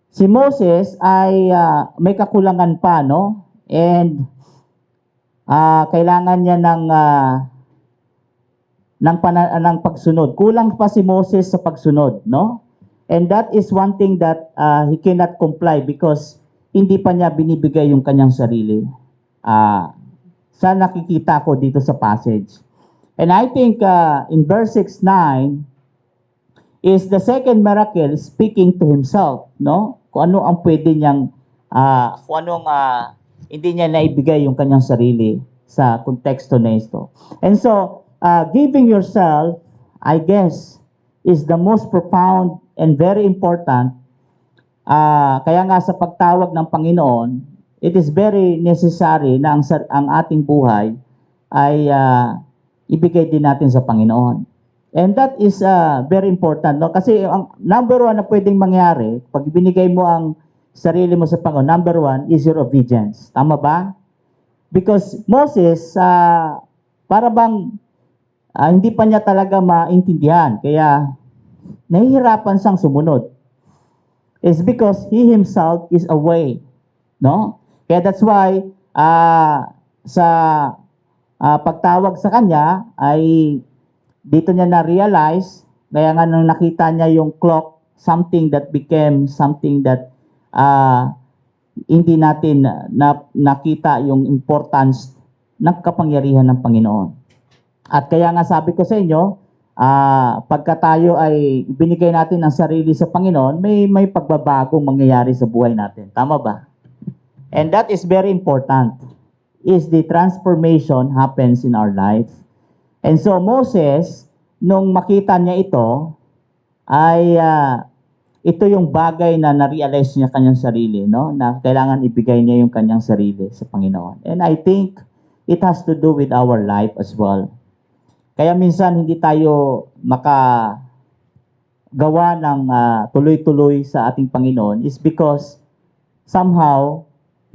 si Moses ay may kakulangan pa, no? And kailangan niya ng pagsunod. Kulang pa si Moses sa pagsunod, no? And that is one thing that he cannot comply because hindi pa niya binibigay yung kanyang sarili. Sa nakikita ko dito sa passage. And I think in verse 6-9 is the second miracle speaking to himself, no? Kung ano ang pwede niyang, kung anong hindi niya naibigay yung kanyang sarili sa konteksto na ito. And so, giving yourself, I guess, is the most profound and very important. Kaya nga sa pagtawag ng Panginoon, it is very necessary na ang ating buhay ay ibigay din natin sa Panginoon. And that is very important, no? Kasi ang number one na pwedeng mangyari, pag binigay mo ang sarili mo sa Panginoon, number one is your obedience. Tama ba? Because Moses, para bang hindi pa niya talaga maintindihan, kaya nahihirapan siyang sumunod. It's because he himself is away, no? Kaya that's why sa pagtawag sa kanya ay dito niya na-realize, kaya nga nung nakita niya yung clock, something that became something that hindi natin nakita yung importance ng kapangyarihan ng Panginoon. At kaya nga sabi ko sa inyo, pagka tayo ay binigay natin ang sarili sa Panginoon, may pagbabagong mangyayari sa buhay natin. Tama ba? And that is very important. Is the transformation happens in our life. And so Moses, nung makita niya ito, ay ito yung bagay na na-realize niya kanyang sarili, no? Na kailangan ibigay niya yung kanyang sarili sa Panginoon. And I think it has to do with our life as well. Kaya minsan hindi tayo makagawa ng tuloy-tuloy sa ating Panginoon is because somehow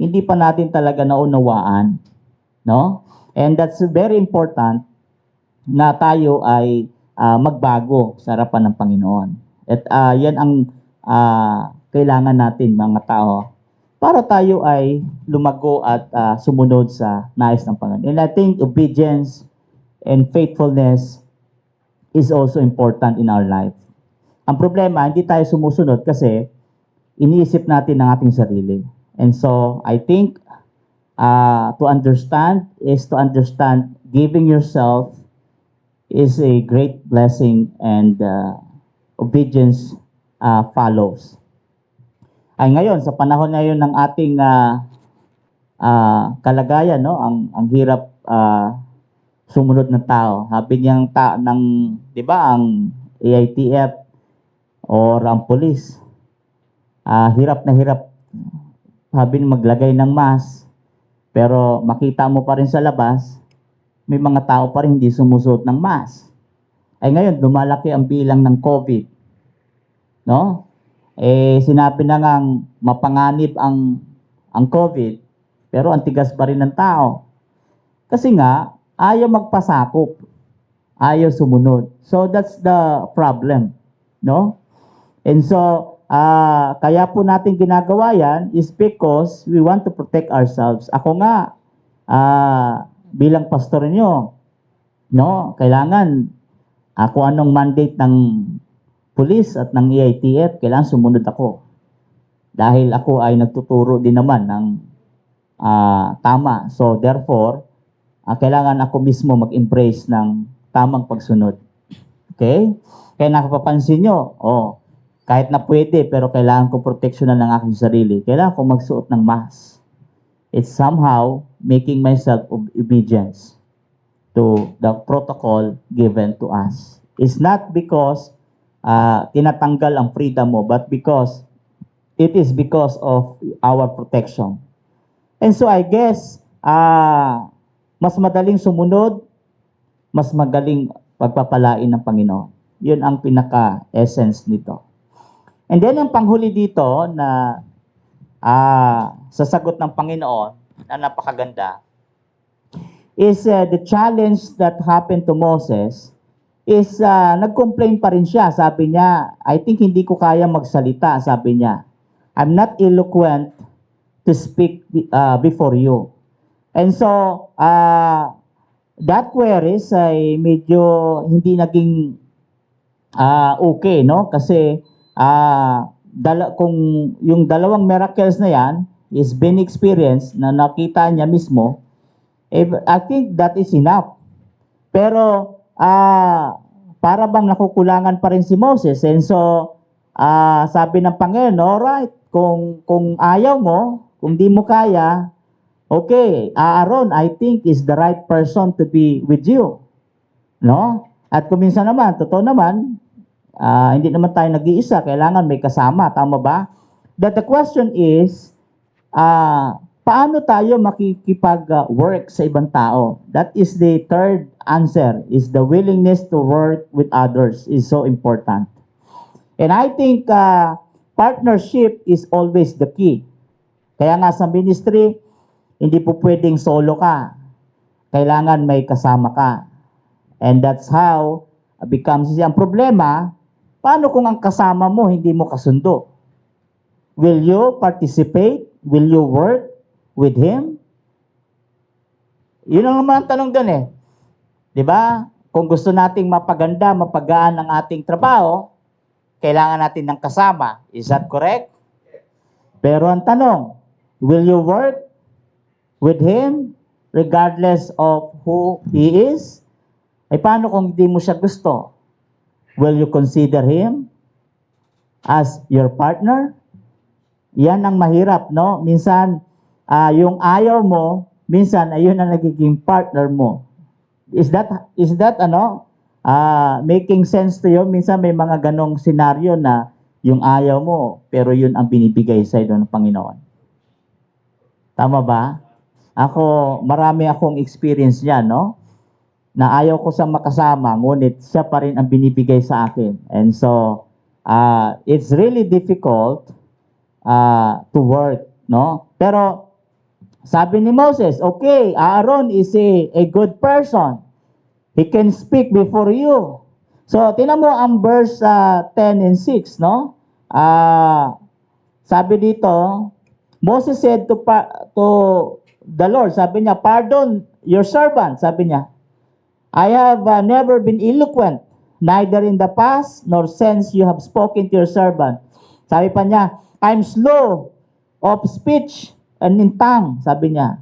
hindi pa natin talaga naunawaan, no? And that's very important na tayo ay magbago sa harapan ng Panginoon. At yan ang kailangan natin mga tao para tayo ay lumago at sumunod sa nais ng Panginoon. And I think obedience and faithfulness is also important in our life. Ang problema, hindi tayo sumusunod kasi iniisip natin ang ating sarili. And so, I think to understand is to understand giving yourself is a great blessing and obedience follows. Ay ngayon, sa panahon ngayon ng ating kalagayan, no, ang hirap sumunod ng tao. Sabi niyang di ba, ang AITF or ang police, hirap na hirap sabi maglagay ng mask, pero makita mo pa rin sa labas, may mga tao pa rin hindi sumusuot ng mask. Ay ngayon, lumalaki ang bilang ng COVID. No? Sinabi na ngang mapanganib ang COVID, pero ang tigas pa rin ng tao. Kasi nga, ayaw magpasakop. Ayaw sumunod. So, that's the problem. No? And so, kaya po natin ginagawa yan is because we want to protect ourselves. Ako nga, bilang pastor nyo, no, kailangan ako anong mandate ng police at ng EITF, kailangan sumunod ako. Dahil ako ay nagtuturo din naman ng tama. So, therefore, kailangan ako mismo mag-embrace ng tamang pagsunod. Okay? Kaya nakapapansin nyo, kahit na pwede, pero kailangan ko proteksyonan ng aking sarili. Kailangan ko magsuot ng mask. It's somehow making myself obedience to the protocol given to us. It's not because tinatanggal ang freedom mo, but because it is because of our protection. And so I guess, mas madaling sumunod, mas magaling pagpapalain ng Panginoon. Yun ang pinaka-essence nito. And then, ang panghuli dito na sa sagot ng Panginoon na napakaganda is the challenge that happened to Moses is nag-complain pa rin siya. Sabi niya, I think hindi ko kaya magsalita, sabi niya. I'm not eloquent to speak before you. And so, that queries ay medyo hindi naging okay, no? Kasi kung yung dalawang miracles na yan is been experienced na nakita niya mismo, I think that is enough. Pero para bang nakukulangan pa rin si Moses. And so sabi ng Panginoon, alright, kung ayaw mo, kung di mo kaya, okay, Aaron, I think is the right person to be with you. No? At kung minsan naman, totoo naman, hindi naman tayo nag-iisa, kailangan may kasama, tama ba? But the question is, paano tayo makikipag-work sa ibang tao? That is the third answer, is the willingness to work with others is so important. And I think partnership is always the key. Kaya nga sa ministry, hindi po pwedeng solo ka. Kailangan may kasama ka. And that's how becomes ang problema. Paano kung ang kasama mo hindi mo kasundo? Will you participate? Will you work with him? Yun ang naman ang tanong doon eh. Di ba? Kung gusto nating mapaganda, mapagaan ang ating trabaho, kailangan natin ng kasama. Is that correct? Pero ang tanong, will you work with him regardless of who he is? Ay paano kung hindi mo siya gusto? Will you consider him as your partner? Yan ang mahirap, no? Minsan, yung ayaw mo, minsan, ayun ang nagiging partner mo. Is that making sense to you? Minsan may mga ganong senaryo na yung ayaw mo, pero yun ang binibigay sa iyo ng Panginoon. Tama ba? Marami akong experience niyan, no? Na ayaw ko sa makasama, ngunit siya pa rin ang binibigay sa akin. And so, it's really difficult to work, no? Pero, sabi ni Moses, okay, Aaron is a good person. He can speak before you. So, tinan mo ang verse 10 and 6, no? Sabi dito, Moses said to the Lord, sabi niya, pardon your servant, sabi niya. I have never been eloquent, neither in the past nor since you have spoken to your servant. Sabi pa niya, I'm slow of speech and in tongue, sabi niya.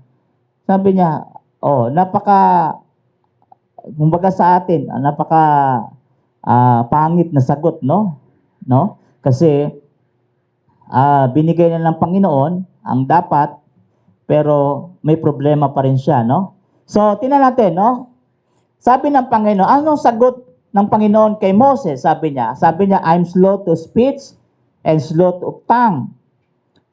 Sabi niya, kumbaga sa atin, pangit na sagot, no? Kasi binigay na ng Panginoon ang dapat, pero may problema pa rin siya, no? So, tingnan natin, no? Sabi ng Panginoon, anong sagot ng Panginoon kay Moses? Sabi niya, I'm slow to speech and slow to tongue.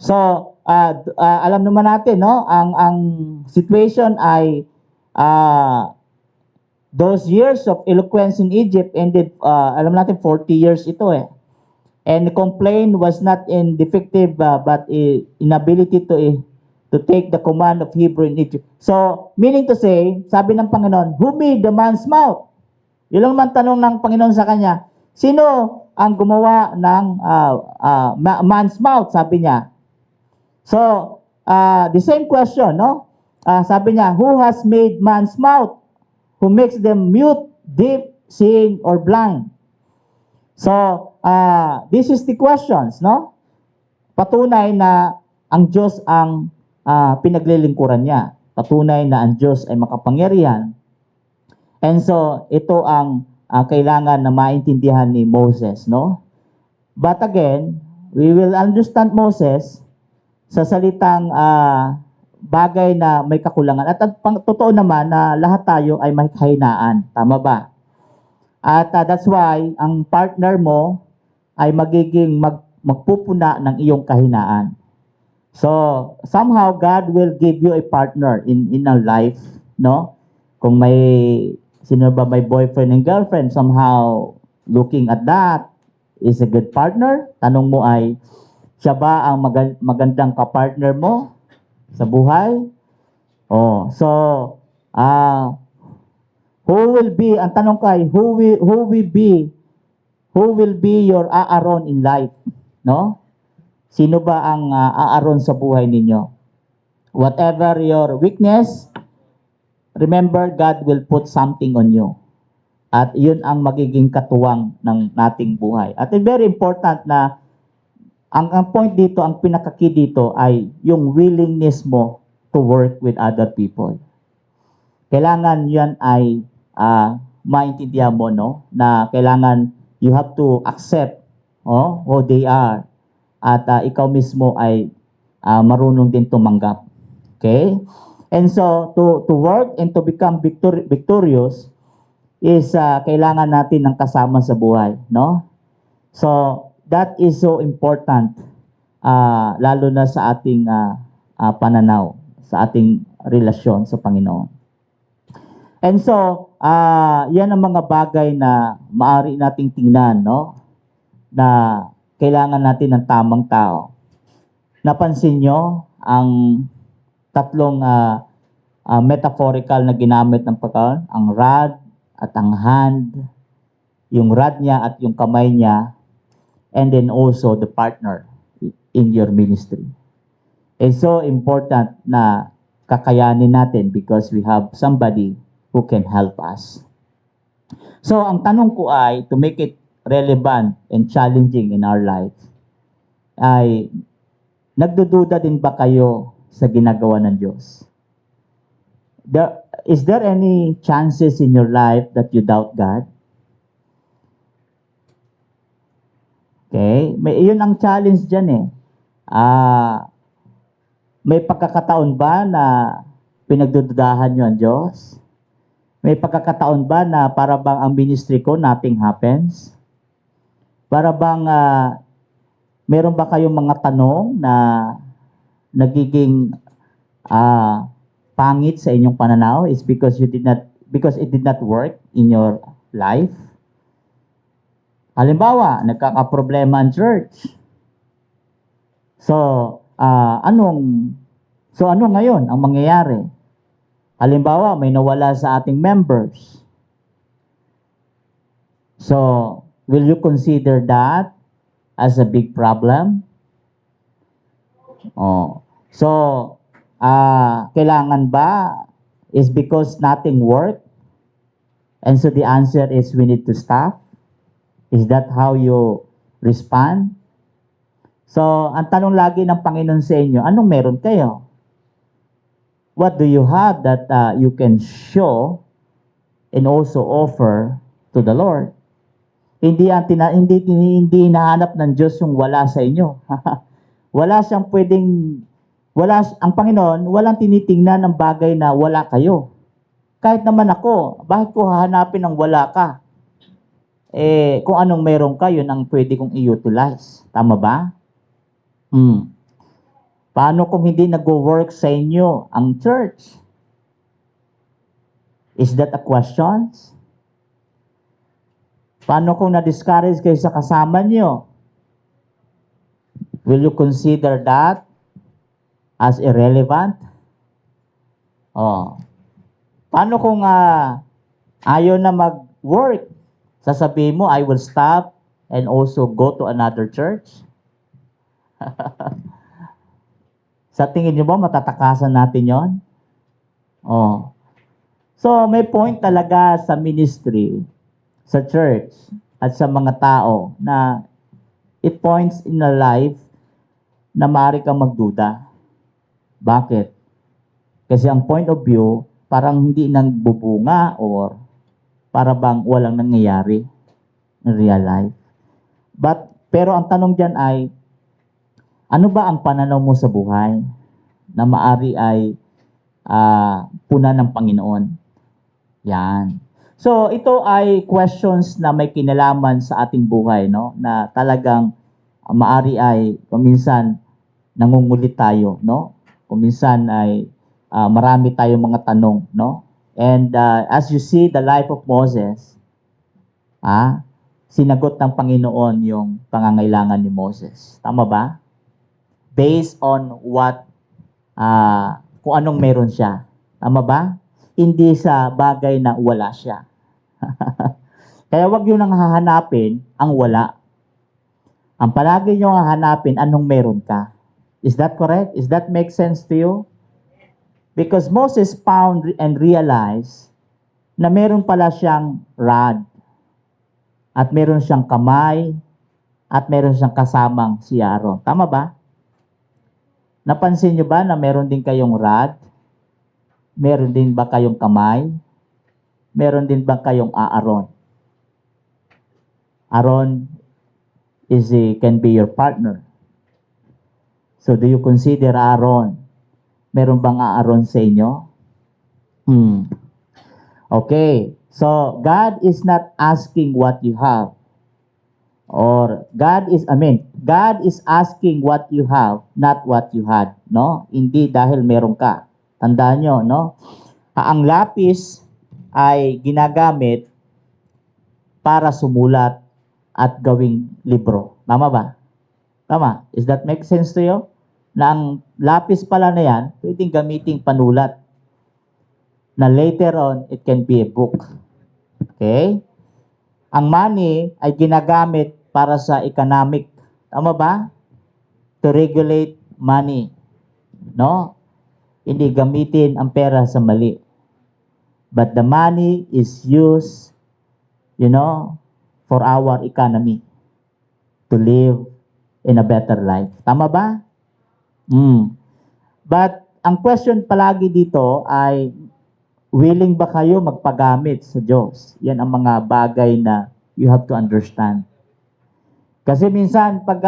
So, alam naman natin, no? Ang situation ay those years of eloquence in Egypt ended, alam natin, 40 years ito eh. And the complaint was not in defective, but inability to take the command of Hebrew in Egypt. So, meaning to say, sabi ng Panginoon, who made the man's mouth? Yun lang man tanong ng Panginoon sa kanya, sino ang gumawa ng man's mouth? Sabi niya. So, the same question, no? Sabi niya, who has made man's mouth? Who makes them mute, deaf, seeing, or blind? So, this is the questions, no? Patunay na ang Diyos ang pinaglilingkuran niya. Patunay na ang Diyos ay makapangyarihan. And so, ito ang kailangan na maintindihan ni Moses, no? But again, we will understand Moses sa salitang bagay na may kakulangan. At totoo naman na lahat tayo ay may kahinaan. Tama ba? At that's why ang partner mo ay magiging magpupuna ng iyong kahinaan. So, somehow God will give you a partner in our life, no? Kung sino ba may boyfriend and girlfriend, somehow looking at that is a good partner. Tanong mo ay, siya ba ang magandang kapartner mo sa buhay? So, who will be, ang tanong kay, who will be your Aaron in life? No? Sino ba ang Aaron sa buhay ninyo? Whatever your weakness, remember, God will put something on you. At yun ang magiging katuwang ng nating buhay. At very important na ang point dito, ang pinaka-key dito ay yung willingness mo to work with other people. Kailangan yan ay maintindihan mo, no? Na kailangan you have to accept who they are. At ikaw mismo ay marunong din tumanggap. Okay? And so, to work and to become victorious is kailangan natin ng kasama sa buhay, no? So, that is so important, lalo na sa ating pananaw, sa ating relasyon sa Panginoon. And so, yan ang mga bagay na maaari nating tingnan, no? Na kailangan natin ng tamang tao. Napansin nyo ang tatlong metaphorical na ginamit ng Panginoon, ang rod at ang hand, yung rod niya at yung kamay niya, and then also the partner in your ministry. It's so important na kakayanin natin because we have somebody who can help us. So, ang tanong ko ay, to make it relevant and challenging in our life, ay, nagdududa din ba kayo sa ginagawa ng Diyos? Is there any chances in your life that you doubt God? Okay? Yun ang challenge dyan eh. May pagkakataon ba na pinagdududahan nyo ang Diyos? May pagkakataon ba na para bang ang ministry ko, nothing happens? Para bang meron ba kayong mga tanong na nagiging pangit sa inyong pananaw? It's because it did not work in your life? Halimbawa, nagkakaproblema ang church. So, ano ngayon ang mangyayari? Halimbawa, may nawala sa ating members. So, will you consider that as a big problem? So, kailangan ba is because nothing worked? And so the answer is we need to stop? Is that how you respond? So, ang tanong lagi ng Panginoon sa inyo, anong meron kayo? What do you have that you can show and also offer to the Lord? Hindi hinahanap ng Diyos yung wala sa inyo. Wala siyang pwedeng, ang Panginoon, walang tinitingnan ng bagay na wala kayo. Kahit naman ako, bakit ko hahanapin ng wala ka? Kung anong meron ka, yun ang pwede kong i-utilize. Tama ba? Paano kung hindi nag-work sa inyo ang church? Is that a question? Paano kung na-discourage kayo sa kasama nyo? Will you consider that as irrelevant? Paano kung ayaw na mag-work? Sasabihin mo, I will stop and also go to another church? Sa tingin nyo ba matatakasan natin yon? So, may point talaga sa ministry, sa church, at sa mga tao na it points in a life na maaari kang magduda. Bakit? Kasi ang point of view, parang hindi nang bubunga or para bang walang nangyayari in real life. Pero ang tanong dyan ay, ano ba ang pananaw mo sa buhay na maari ay puna ng Panginoon? Yan. So, ito ay questions na may kinalaman sa ating buhay, no? Na talagang maari ay kuminsan nangungulit tayo, no? Kuminsan ay marami tayong mga tanong, no? And as you see the life of Moses, sinagot ng Panginoon yung pangangailangan ni Moses. Tama ba? Based on what, kung anong meron siya. Tama ba? Hindi sa bagay na wala siya. Kaya wag yun ang hahanapin ang wala. Ang palagi nyo hahanapin anong meron ka. Is that correct? Is that make sense to you? Because Moses found and realized na meron pala siyang rod. At meron siyang kamay. At meron siyang kasamang si Aaron. Tama ba? Napansin nyo ba na meron din kayong rod? Meron din ba kayong kamay? Meron din ba kayong Aaron? Aaron can be your partner. So do you consider Aaron? Meron bang Aaron sa inyo? Okay. So God is not asking what you have. Or God is asking what you have, not what you had, no? Hindi dahil meron ka. Tandaan nyo, no? Ang lapis ay ginagamit para sumulat at gawing libro. Tama ba? Tama? Is that make sense to you? Na ang lapis pala na yan, pwedeng gamiting panulat. Na later on, it can be a book. Okay? Ang money ay ginagamit para sa economic. Tama ba? To regulate money. No? Hindi gamitin ang pera sa mali. But the money is used, for our economy. To live in a better life. Tama ba? But ang question palagi dito ay, willing ba kayo magpagamit sa Diyos? Yan ang mga bagay na you have to understand. Kasi minsan, pag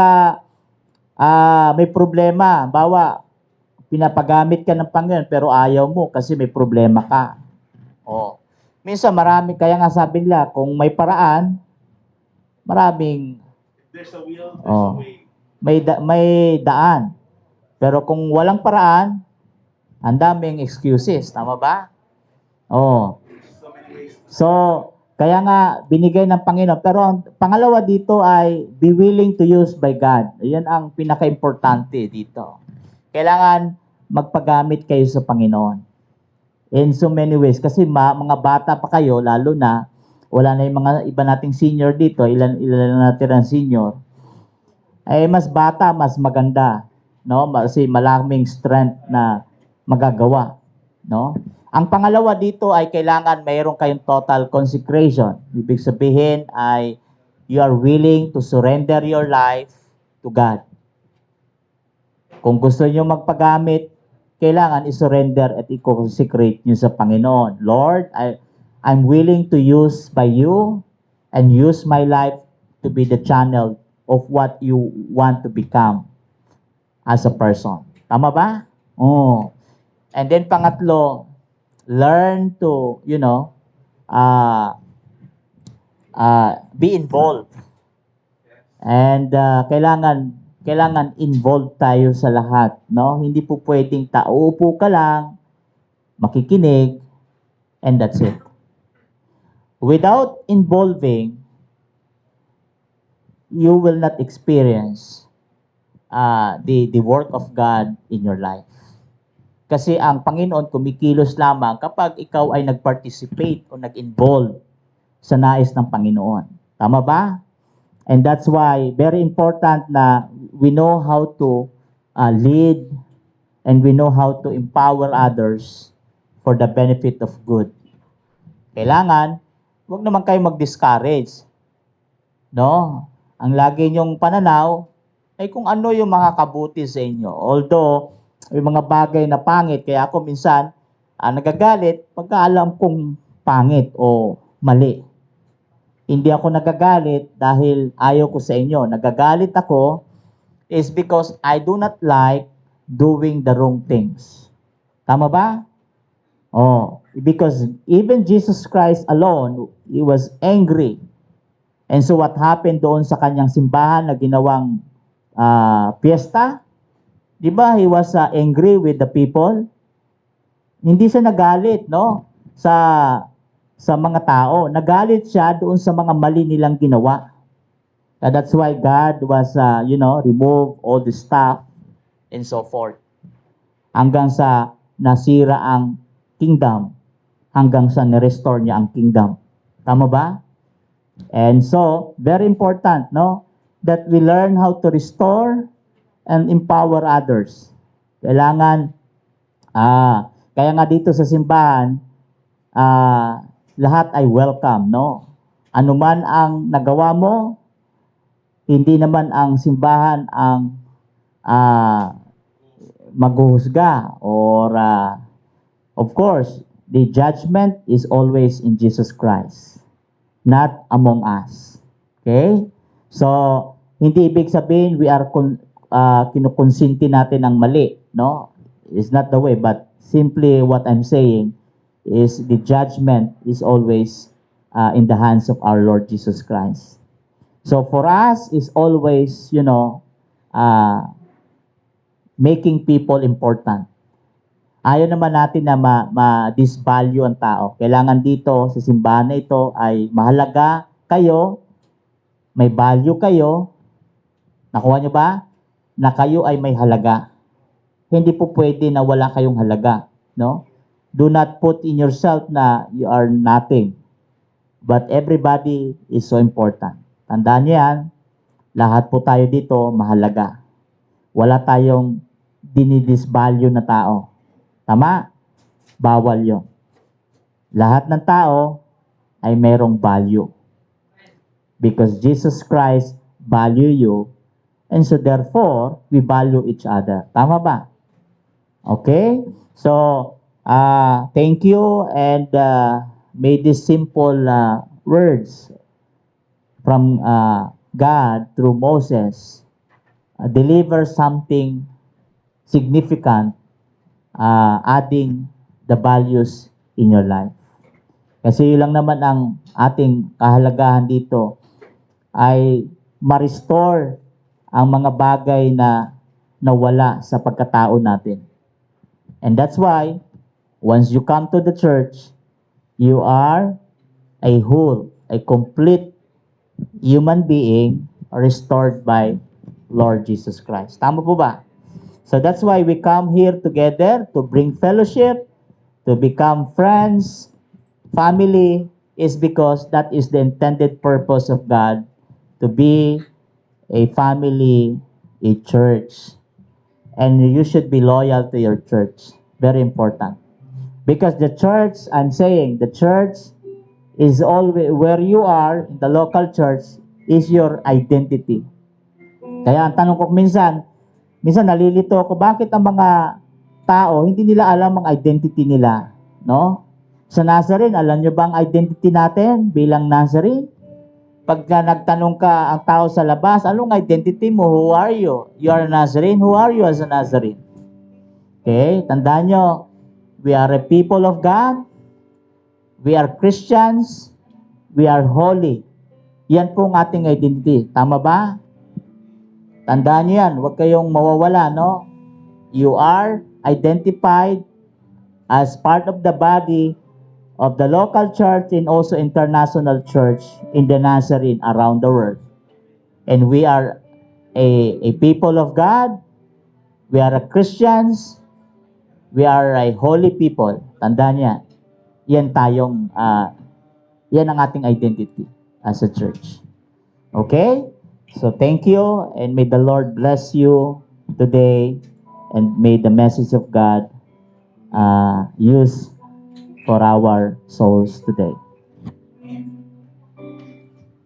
may problema, bawa, pinapagamit ka ng Panginoon, pero ayaw mo kasi may problema ka. Oh. Minsan, kaya nga sabi nila, kung may paraan, maraming, There's a will, there's oh, a way. may daan. Pero kung walang paraan, ang daming excuses. Tama ba? Oh. So many ways. So, kaya nga binigay ng Panginoon. Pero ang pangalawa dito ay be willing to use by God. Yan ang pinaka-importante dito. Kailangan magpagamit kayo sa Panginoon. In so many ways. Kasi mga bata pa kayo, lalo na, wala na yung mga iba nating senior dito, ilan natin ang senior. Eh, mas bata, mas maganda. No? Kasi malaming strength na magagawa. No? Ang pangalawa dito ay kailangan mayroon kayong total consecration. Ibig sabihin ay you are willing to surrender your life to God. Kung gusto niyo magpagamit, kailangan i-surrender at i-consecrate niyo sa Panginoon. Lord, I'm willing to use by you and use my life to be the channel of what you want to become as a person. Tama ba? Oh. And then pangatlo, learn to, be involved. And kailangan involved tayo sa lahat, no? Hindi po pwedeng upo ka lang, makikinig, and that's it. Without involving, you will not experience the work of God in your life. Kasi ang Panginoon kumikilos lamang kapag ikaw ay nag-participate o nag-involve sa nais ng Panginoon. Tama ba? And that's why very important na we know how to lead and we know how to empower others for the benefit of good. Kailangan, huwag naman kayo mag-discourage. No? Ang lagi niyong pananaw ay kung ano yung makakabuti sa inyo. Although, may mga bagay na pangit, kaya ako minsan nagagalit pagka alam kong pangit o mali. Hindi ako nagagalit dahil ayaw ko sa inyo. Nagagalit ako is because I do not like doing the wrong things. Tama ba? Oh, because even Jesus Christ alone, He was angry. And so what happened doon sa kanyang simbahan na ginawang piyesta? Di ba? He was angry with the people. Hindi siya nagalit, no? Sa mga tao. Nagalit siya doon sa mga mali nilang ginawa. That's why God was, remove all the stuff and so forth. Hanggang sa nasira ang kingdom. Hanggang sa nirestore niya ang kingdom. Tama ba? And so, very important, no? That we learn how to restore and empower others. Kailangan, kaya nga dito sa simbahan, lahat ay welcome, no? Ano man ang nagawa mo, hindi naman ang simbahan ang maghuhusga or of course, the judgment is always in Jesus Christ, not among us. Okay? So, hindi ibig sabihin we are kinukonsinti natin ang mali, no? It's not the way, but simply what I'm saying is the judgment is always in the hands of our Lord Jesus Christ. So for us is always, making people important. Ayaw naman natin na ma-disvalue ang tao. Kailangan dito sa simbahan na ito ay mahalaga kayo, may value kayo. Nakuha nyo ba? Na kayo ay may halaga. Hindi po pwede na wala kayong halaga, no? Do not put in yourself na you are nothing. But everybody is so important. Tandaan niyo yan, lahat po tayo dito mahalaga. Wala tayong dinidisvalue na tao. Tama? Bawal yun. Lahat ng tao ay merong value. Because Jesus Christ value you, and so therefore, we value each other. Tama ba? Okay? So, Thank you, and may these simple words from God through Moses deliver something significant, adding the values in your life. Kasi yun lang naman ang ating kahalagahan dito, ay ma-restore ang mga bagay na nawala sa pagkatao natin. And that's why, once you come to the church, you are a whole, a complete human being restored by Lord Jesus Christ. Tama po ba? So that's why we come here together to bring fellowship, to become friends, family, is because that is the intended purpose of God, to be a family, a church. And you should be loyal to your church. Very important. Because the church, I'm saying, the church is always, where you are, the local church, is your identity. Kaya ang tanong ko minsan nalilito ako, bakit ang mga tao, hindi nila alam ang identity nila, no? Sa Nazarene, alam nyo ba ang identity natin bilang Nazarene? Pagka nagtanong ka ang tao sa labas, anong identity mo? Who are you? You are a Nazarene? Who are you as a Nazarene? Okay, tandaan nyo, we are a people of God, we are Christians, we are holy. Yan po ang ating identity. Tama ba? Tandaan nyo yan, huwag kayong mawawala, no? You are identified as part of the body of the local church and also international church in the Nazarene around the world. And we are a people of God, we are a Christians, we are a holy people. Tandaan yan. Yan tayong, yan ang ating identity as a church. Okay? So thank you, and may the Lord bless you today, and may the message of God use for our souls today.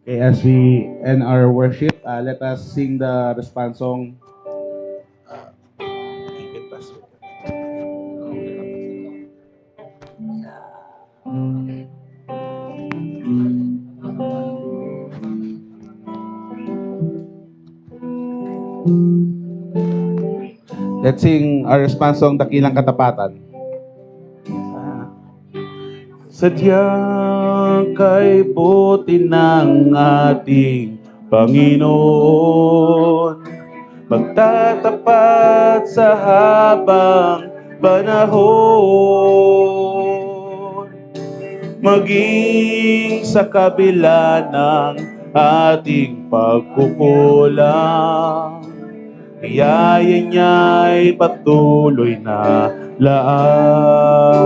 Okay, as we end our worship, let us sing the response song. Keep it pass. Let's sing our response song, Dakilang Katapatan. Sadyang kay buti ng ating Panginoon, magtatapat sa habang panahon, maging sa kabila ng ating pagkukulang, biyaya niya'y patuloy na laan.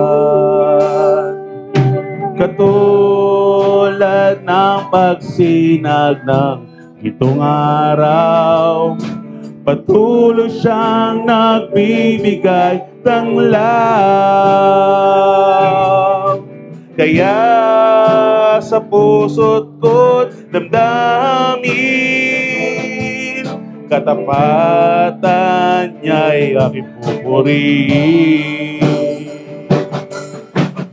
Katulad ng pagsinag ng itong araw, patuloy siyang nagbibigay ng law. Kaya sa puso't ko't damdamin, katapatan niya'y aking pupurihin.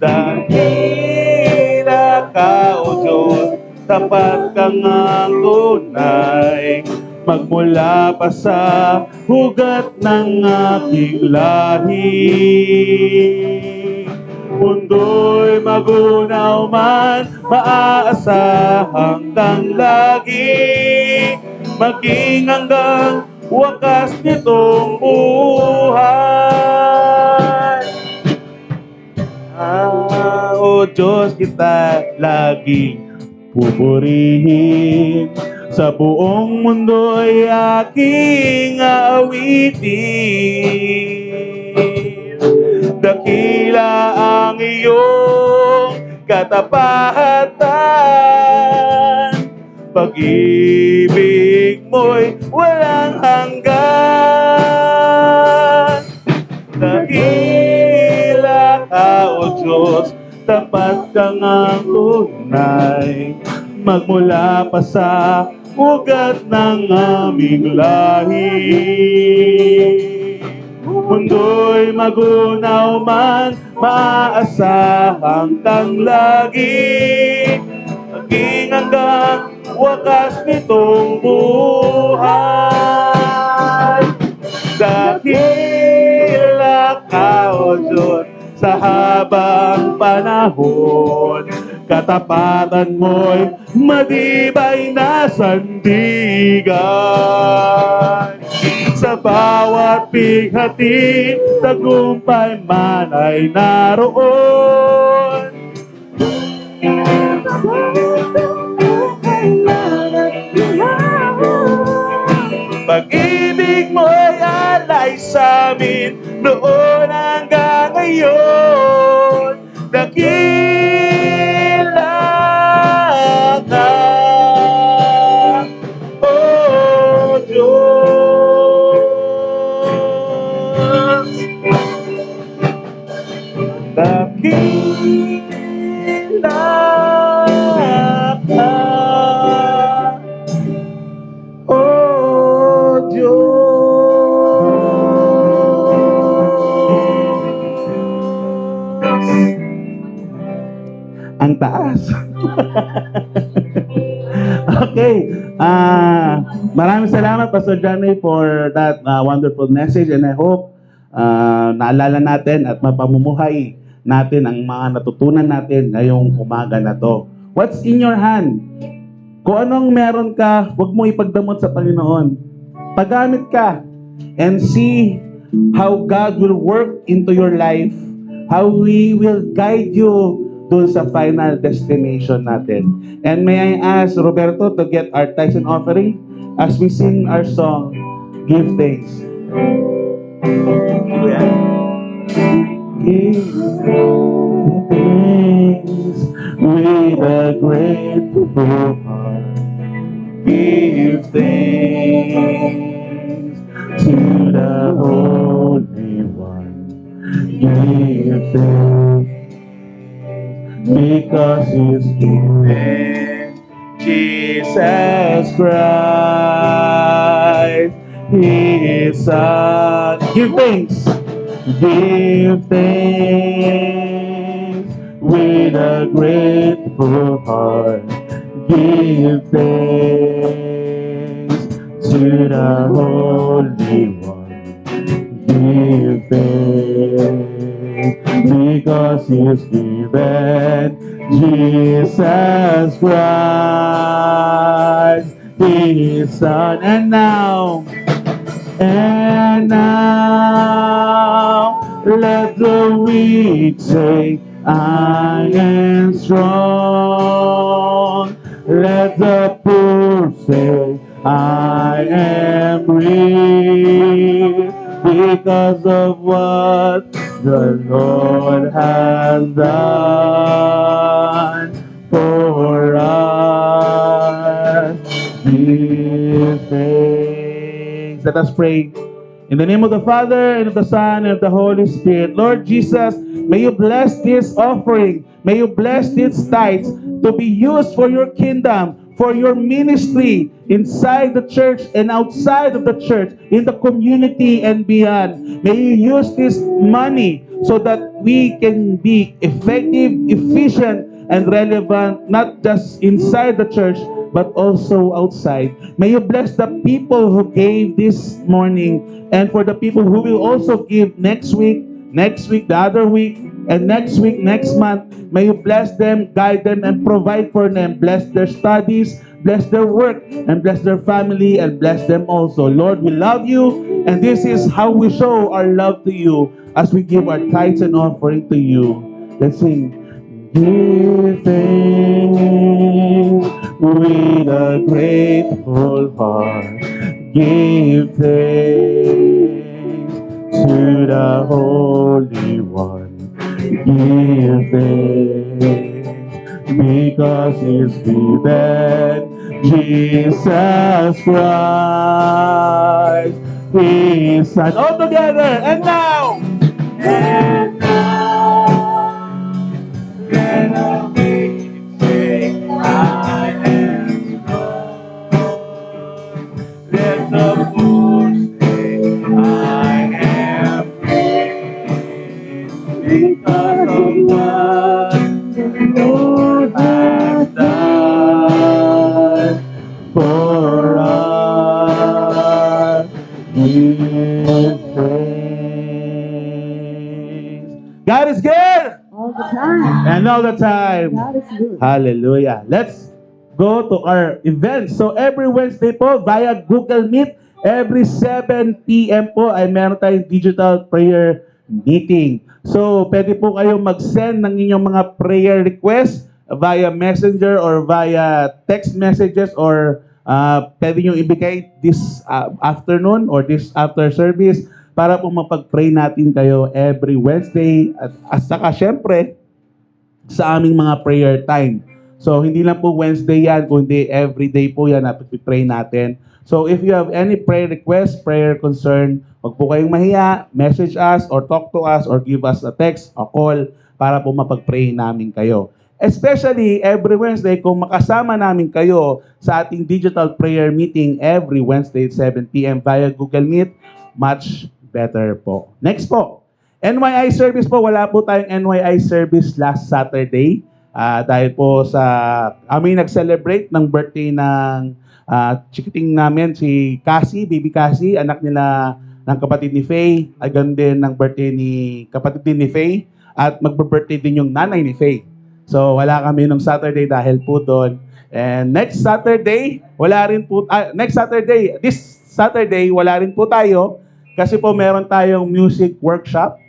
Dakila ka, O Diyos, tapat kang ang tunay, magmula pa sa hugat ng aking lahi. Mundo'y magunaw man, maaasahang kang lagi, maging hanggang wakas nitong buhay. O Diyos, kita laging pupurihin, sa buong mundo'y aking aawitin. Dakila ang iyong katapatan, pag-ibig mo'y walang hanggan. Dakila ka, O Diyos, tapat kang ang tunay, magmula pa sa ugat ng aming lahi. mundo'y magunaw man, maaasahang kang lagi, maging hanggang wakas nitong buhay. Dakila ka, O Diyos, sa habang panahon, katapatan mo'y matibay na sandigan. Sa bawat pighati, tagumpay man ay naroon. Pag-ibig mo'y alay sa amin noon hanggang ngayon. Dakila ka, O Diyos. Dakila ka, O Diyos. Ang taas. Okay. Maraming salamat, Pastor Johnny, for that wonderful message, and I hope naalala natin at mapamumuhay natin ang mga natutunan natin ngayong umaga na to. What's in your hand? Kung anong meron ka, huwag mo ipagdamot sa Panginoon. Paggamit ka and see how God will work into your life, how He will guide you dun sa final destination natin. And may I ask Roberto to get our tithes and offering as we sing our song, Give Thanks. Give thanks with a grateful heart. Give thanks to the Holy One. Give thanks because He's given Jesus Christ, His Son. Give thanks. Give thanks with a grateful heart. Give thanks to the Holy One. Give thanks because He's given Jesus Christ, His Son. And now, let the weak say, I am strong. Let the poor say, I am rich because of what the Lord has done for us. Give thanks. Let us pray. In the name of the Father, and of the Son, and of the Holy Spirit. Lord Jesus, may you bless this offering. May you bless these tithes to be used for your kingdom, for your ministry inside the church and outside of the church, in the community and beyond. May you use this money so that we can be effective, efficient, and relevant, not just inside the church, but also outside. May you bless the people who gave this morning, and for the people who will also give next week, the other week, and next week, next month. May you bless them, guide them, and provide for them. Bless their studies, bless their work, and bless their family, and bless them also. Lord, we love you, and this is how we show our love to you as we give our tithes and offering to you. Let's sing. Give thanks with a grateful heart. Give thanks to the Holy One. Give thanks because He's given Jesus Christ, His Son. All together, and now. And let the weak say, I am strong. Let the poor say, I am because of what the Lord has done for us. Give praise. God is good! All the time. And all the time. God is good. Hallelujah. Let's go to our events. So every Wednesday po via Google Meet, every 7 p.m. po ay meron tayong digital prayer meeting. So pwede po kayong mag-send ng inyong mga prayer requests via messenger or via text messages or pwede nyo ibigay this afternoon or this after service para po mapag-pray natin kayo every Wednesday at saka syempre sa aming mga prayer time. So, hindi lang po Wednesday yan, kundi everyday po yan na pag-pray natin. So, if you have any prayer request, prayer concern, wag po kayong mahiya, message us or talk to us or give us a text, a call para po mapag-pray namin kayo. Especially every Wednesday, kung makasama namin kayo sa ating digital prayer meeting every Wednesday at 7 p.m. via Google Meet, much better po. Next po. NYI service po, wala po tayong NYI service last Saturday. Dahil po sa kami nag-celebrate ng birthday ng chikiting namin, si Cassie, baby Cassie, anak nila ng kapatid ni Faye. Ay ganun din ng birthday ni kapatid din ni Faye. At magbe-birthday din yung nanay ni Faye. So wala kami nung Saturday dahil po doon. And next Saturday, this Saturday, wala rin po tayo. Kasi po meron tayong music workshop.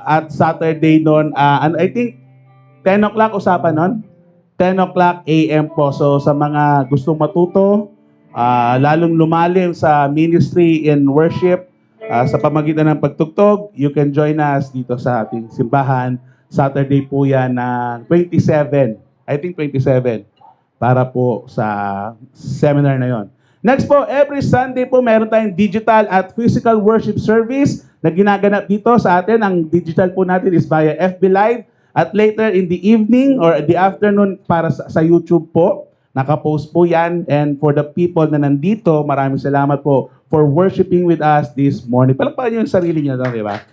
At Saturday noon, I think 10 o'clock usapan noon. 10 o'clock a.m. po. So sa mga gustong matuto, lalong lumalim sa ministry in worship, sa pamagitan ng pagtugtog, you can join us dito sa ating simbahan. Saturday po yan na 27. I think 27. Para po sa seminar na yon. Next po, every Sunday po meron tayong digital at physical worship service na ginaganap dito sa atin. Ang digital po natin is via FB Live at later in the evening or the afternoon para sa YouTube po. Nakapost po yan. And for the people na nandito, maraming salamat po for worshiping with us this morning. Palakpakan niyo yung sarili niyo, di ba?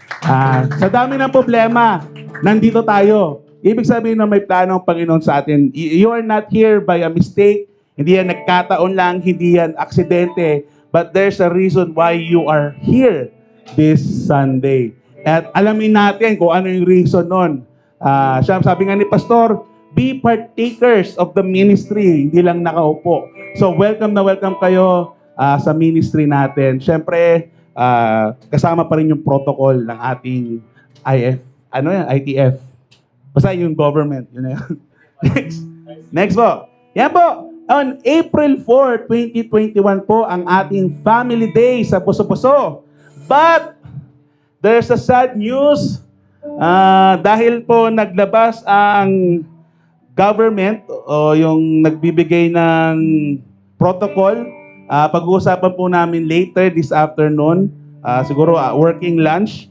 Sa dami ng problema, nandito tayo. Ibig sabihin na may plano ang Panginoon sa atin. You are not here by a mistake. Hindi yan nagkataon lang, hindi yan aksidente. But there's a reason why you are here this Sunday. At alamin natin kung ano yung reason nun. Sabi nga ni Pastor, be partakers of the ministry, hindi lang nakaupo. So welcome na welcome kayo sa ministry natin. Siyempre, kasama pa rin yung protocol ng ating ITF. Basta yung government. Yun na yun. Next po. Yan po. On April 4, 2021 po ang ating Family Day sa Puso-Puso. But there's a sad news dahil po naglabas ang government o yung nagbibigay ng protocol. Pag-uusapan po namin later this afternoon, siguro working lunch,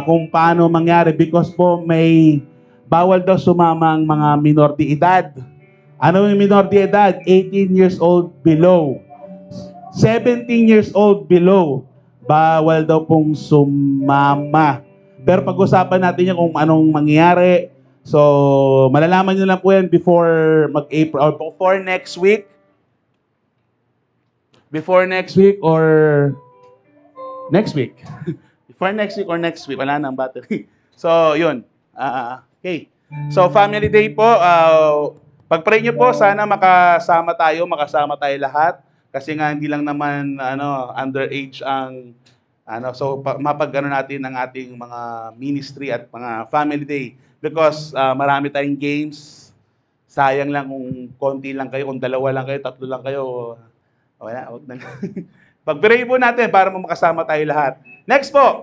kung paano mangyari because po may bawal daw sumamang mga minor de edad. Ano yung minor de edad? 18 years old below. 17 years old below. Bawal daw pong sumama. Pero pag-usapan natin yan kung anong mangyayari. So, malalaman nyo lang po yan before mag-April or before next week. Before next week or next week. Before next week or next week. Wala nang battery. So, yun. Okay. So, Family Day po. Pag-pray nyo po, sana makasama tayo lahat. Kasi nga hindi lang naman underage ang mapag-ano natin ang ating mga ministry at mga family day. Because marami tayong games. Sayang lang kung konti lang kayo, kung dalawa lang kayo, tatlo lang kayo. Wala, wag na. Pag-pray po natin para makasama tayo lahat. Next po.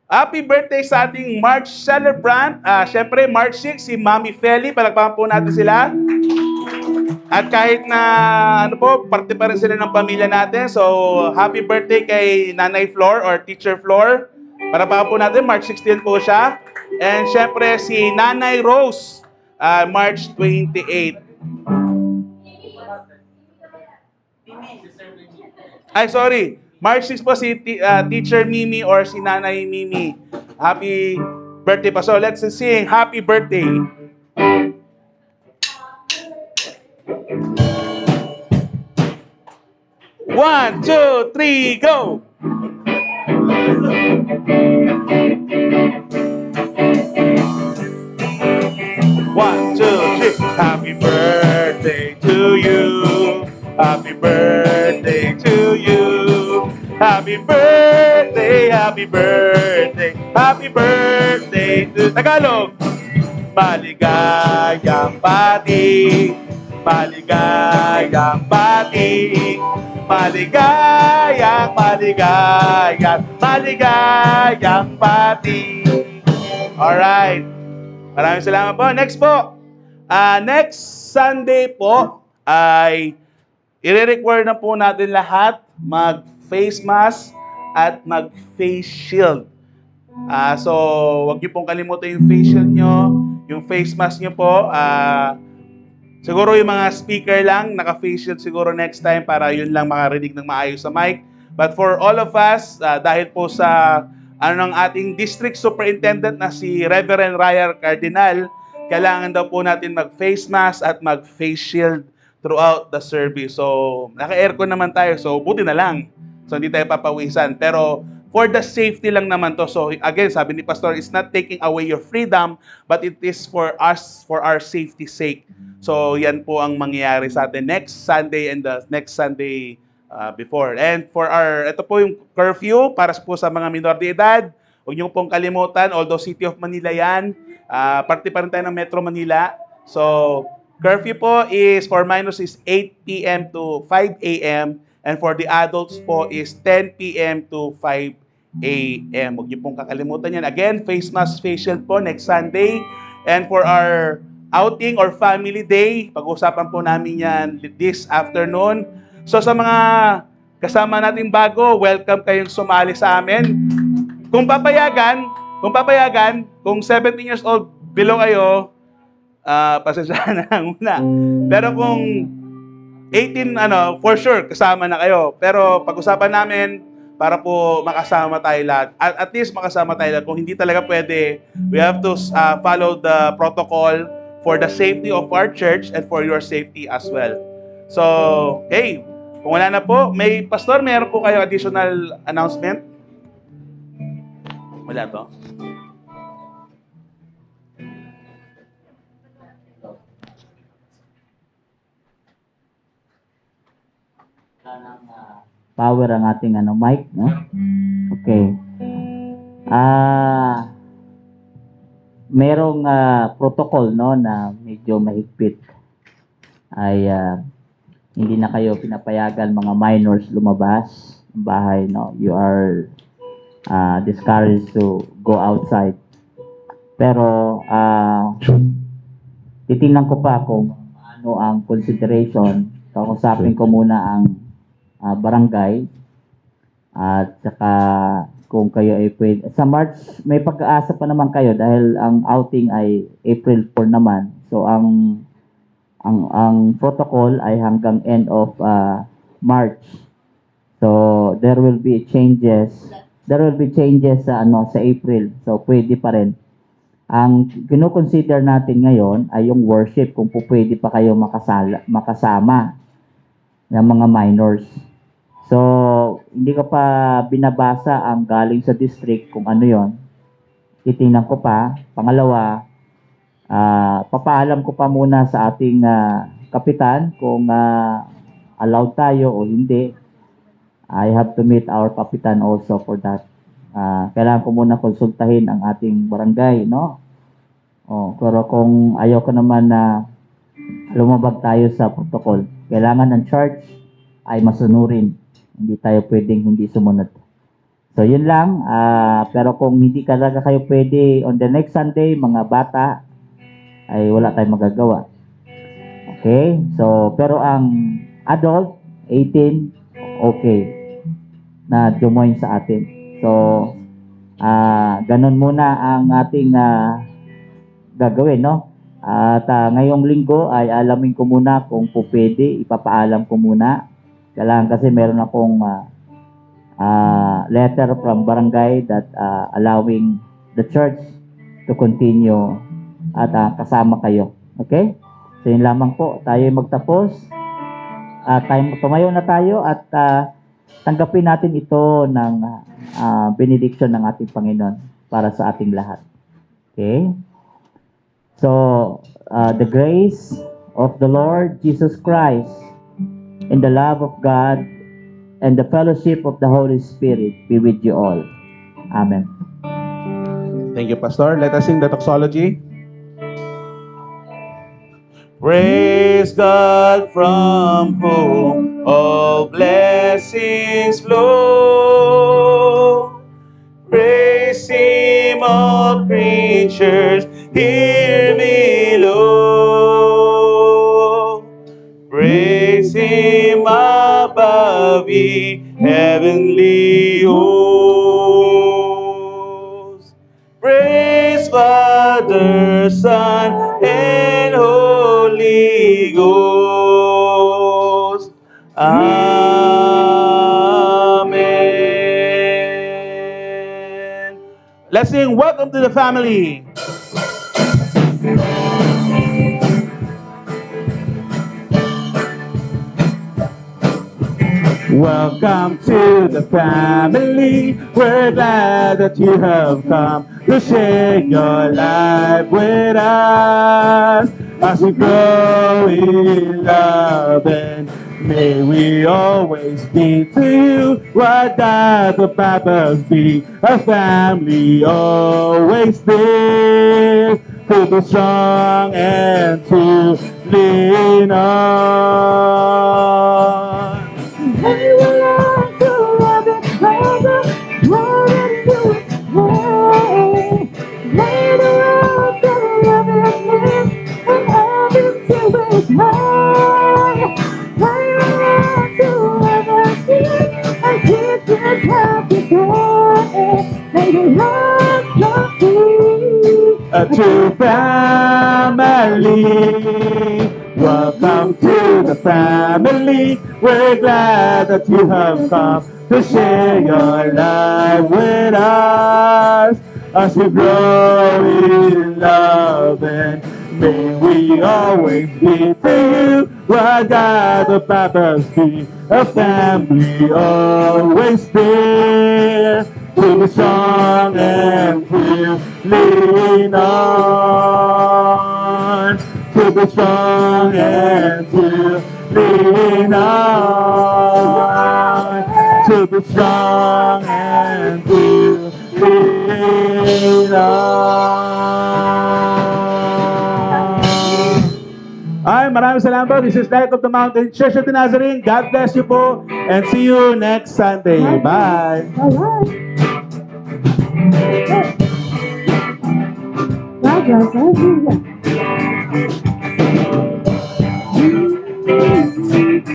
Happy birthday sa ating March celebrant. Siyempre, March 6, si Mami Feli. Palakpakan po natin sila. At kahit na, parte pa rin sila ng pamilya natin. So, happy birthday kay Nanay Flor or Teacher Flor. Palakpakan po natin, March 16 po siya. And siyempre, si Nanay Rose, March 28. Ay, sorry. March 6 po si Teacher Mimi or si Nanay Mimi. Happy birthday pa. So let's sing happy birthday. One, two, three, go! One, two, three. Happy birthday to you. Happy birthday to you. Happy birthday, happy birthday, happy birthday to Tagalog. Maligayang bati, maligayang bati, maligayang bati. Alright. Maraming salamat po. Next po. Next Sunday po ay i-require na po natin lahat mag-face mask at mag-face shield. So, wag niyo pong kalimutan yung face shield nyo, yung face mask nyo po. Siguro yung mga speaker lang, naka-face shield siguro next time para yun lang makarinig ng maayos sa mic. But for all of us, dahil po sa ng ating district superintendent na si Reverend Ryan Cardinal, kailangan daw po natin mag-face mask at mag-face shield throughout the service. So, naka-aircon naman tayo, so buti na lang. So, hindi tayo papawisan. Pero, for the safety lang naman to. So, again, sabi ni Pastor, it's not taking away your freedom, but it is for us, for our safety sake. So, yan po ang mangyayari sa atin next Sunday and the next Sunday before. And for ito po yung curfew para po sa mga minor de edad. Huwag niyo pong kalimutan, although City of Manila yan, parte pa rin tayo ng Metro Manila. So, curfew po is for minors is 8 p.m. to 5 a.m. and for the adults po is 10 p.m. to 5 a.m. Huwag niyo pong kakalimutan yan. Again, face mask, face shield po next Sunday. And for our outing or family day, pag-usapan po namin yan this afternoon. So sa mga kasama nating bago, welcome kayong sumali sa amin. Kung papayagan, kung 17 years old below kayo, pasensyahan na lang muna. Pero kung 18, for sure, kasama na kayo. Pero pag-usapan namin, para po makasama tayo lahat. At least makasama tayo lahat. Kung hindi talaga pwede, we have to follow the protocol for the safety of our church and for your safety as well. So, okay. Kung wala na po, Pastor, mayroon po kayo additional announcement? Wala to? Power ang ating mic, no? Okay. Merong protocol, no, na medyo mahigpit. Ay hindi na kayo pinapayagan mga minors lumabas ng bahay, no? You are discouraged to go outside. Pero titingnan ko pa kung ano ang consideration. Kausapin ko muna ang barangay at saka kung kayo ay pwede. Sa March, may pag-aasa pa naman kayo dahil ang outing ay April 4 naman. So ang protocol ay hanggang end of March. So there will be changes. There will be changes sa sa April. So pwede pa rin. Ang kino-consider natin ngayon ay yung worship, kung pwede pa kayo makasama ng mga minors. So hindi ko pa binabasa ang galing sa district kung ano yon. Titingnan ko pa. Pangalawa, papaalam ko pa muna sa ating kapitan kung allowed tayo o hindi. I have to meet our kapitan also for that. Kailangan ko muna konsultahin ang ating barangay, no? Pero kung ayaw ko naman na lumabag tayo sa protocol, kailangan ng church ay masunurin. Hindi tayo pwedeng hindi sumunod. So yun lang. Pero kung hindi talaga kayo pwede on the next Sunday, mga bata, ay wala tayong magagawa. Okay? So, pero ang adult, 18, okay, na join sa atin. So, ganun muna ang ating gagawin, no? At ngayong linggo ay alamin ko muna kung po pwede, ipapaalam ko muna. Kailangan kasi meron akong letter from barangay that allowing the church to continue at kasama kayo. Okay? So yun lamang po, tayo magtapos. Tumayo na tayo at tanggapin natin ito ng benediction ng ating Panginoon para sa ating lahat. Okay? So, the grace of the Lord Jesus Christ and the love of God and the fellowship of the Holy Spirit be with you all. Amen. Thank you, Pastor. Let us sing the doxology. Praise God from whom all blessings flow. Praise Him, all creatures here below. Praise Him above, ye heavenly hosts. Praise Father, Son, and Holy Ghost. Amen. Let's sing Welcome to the Family. Welcome to the family. We're glad that you have come to share your life with us as we grow in love, and may we always be to you what God the Papa's be, a family always there, to be strong and to lean on. They will learn to love it further, more than you explain. They will learn to love it live, and everything is mine. They will learn to love it give, and keep it happy going. They will learn to be A true family. Welcome to the family. We're glad that you have come to share your life with us as we grow in love, and may we always be to you what God the Papa's be, a family always there, to be strong and to lean on, to be strong and to lean on, to be strong and to lean on. Ay, maraming salamat po. This is Light of the Mountain Church of the Nazarene. God bless you po, and see you next Sunday. Bye. alright. God bless everyone.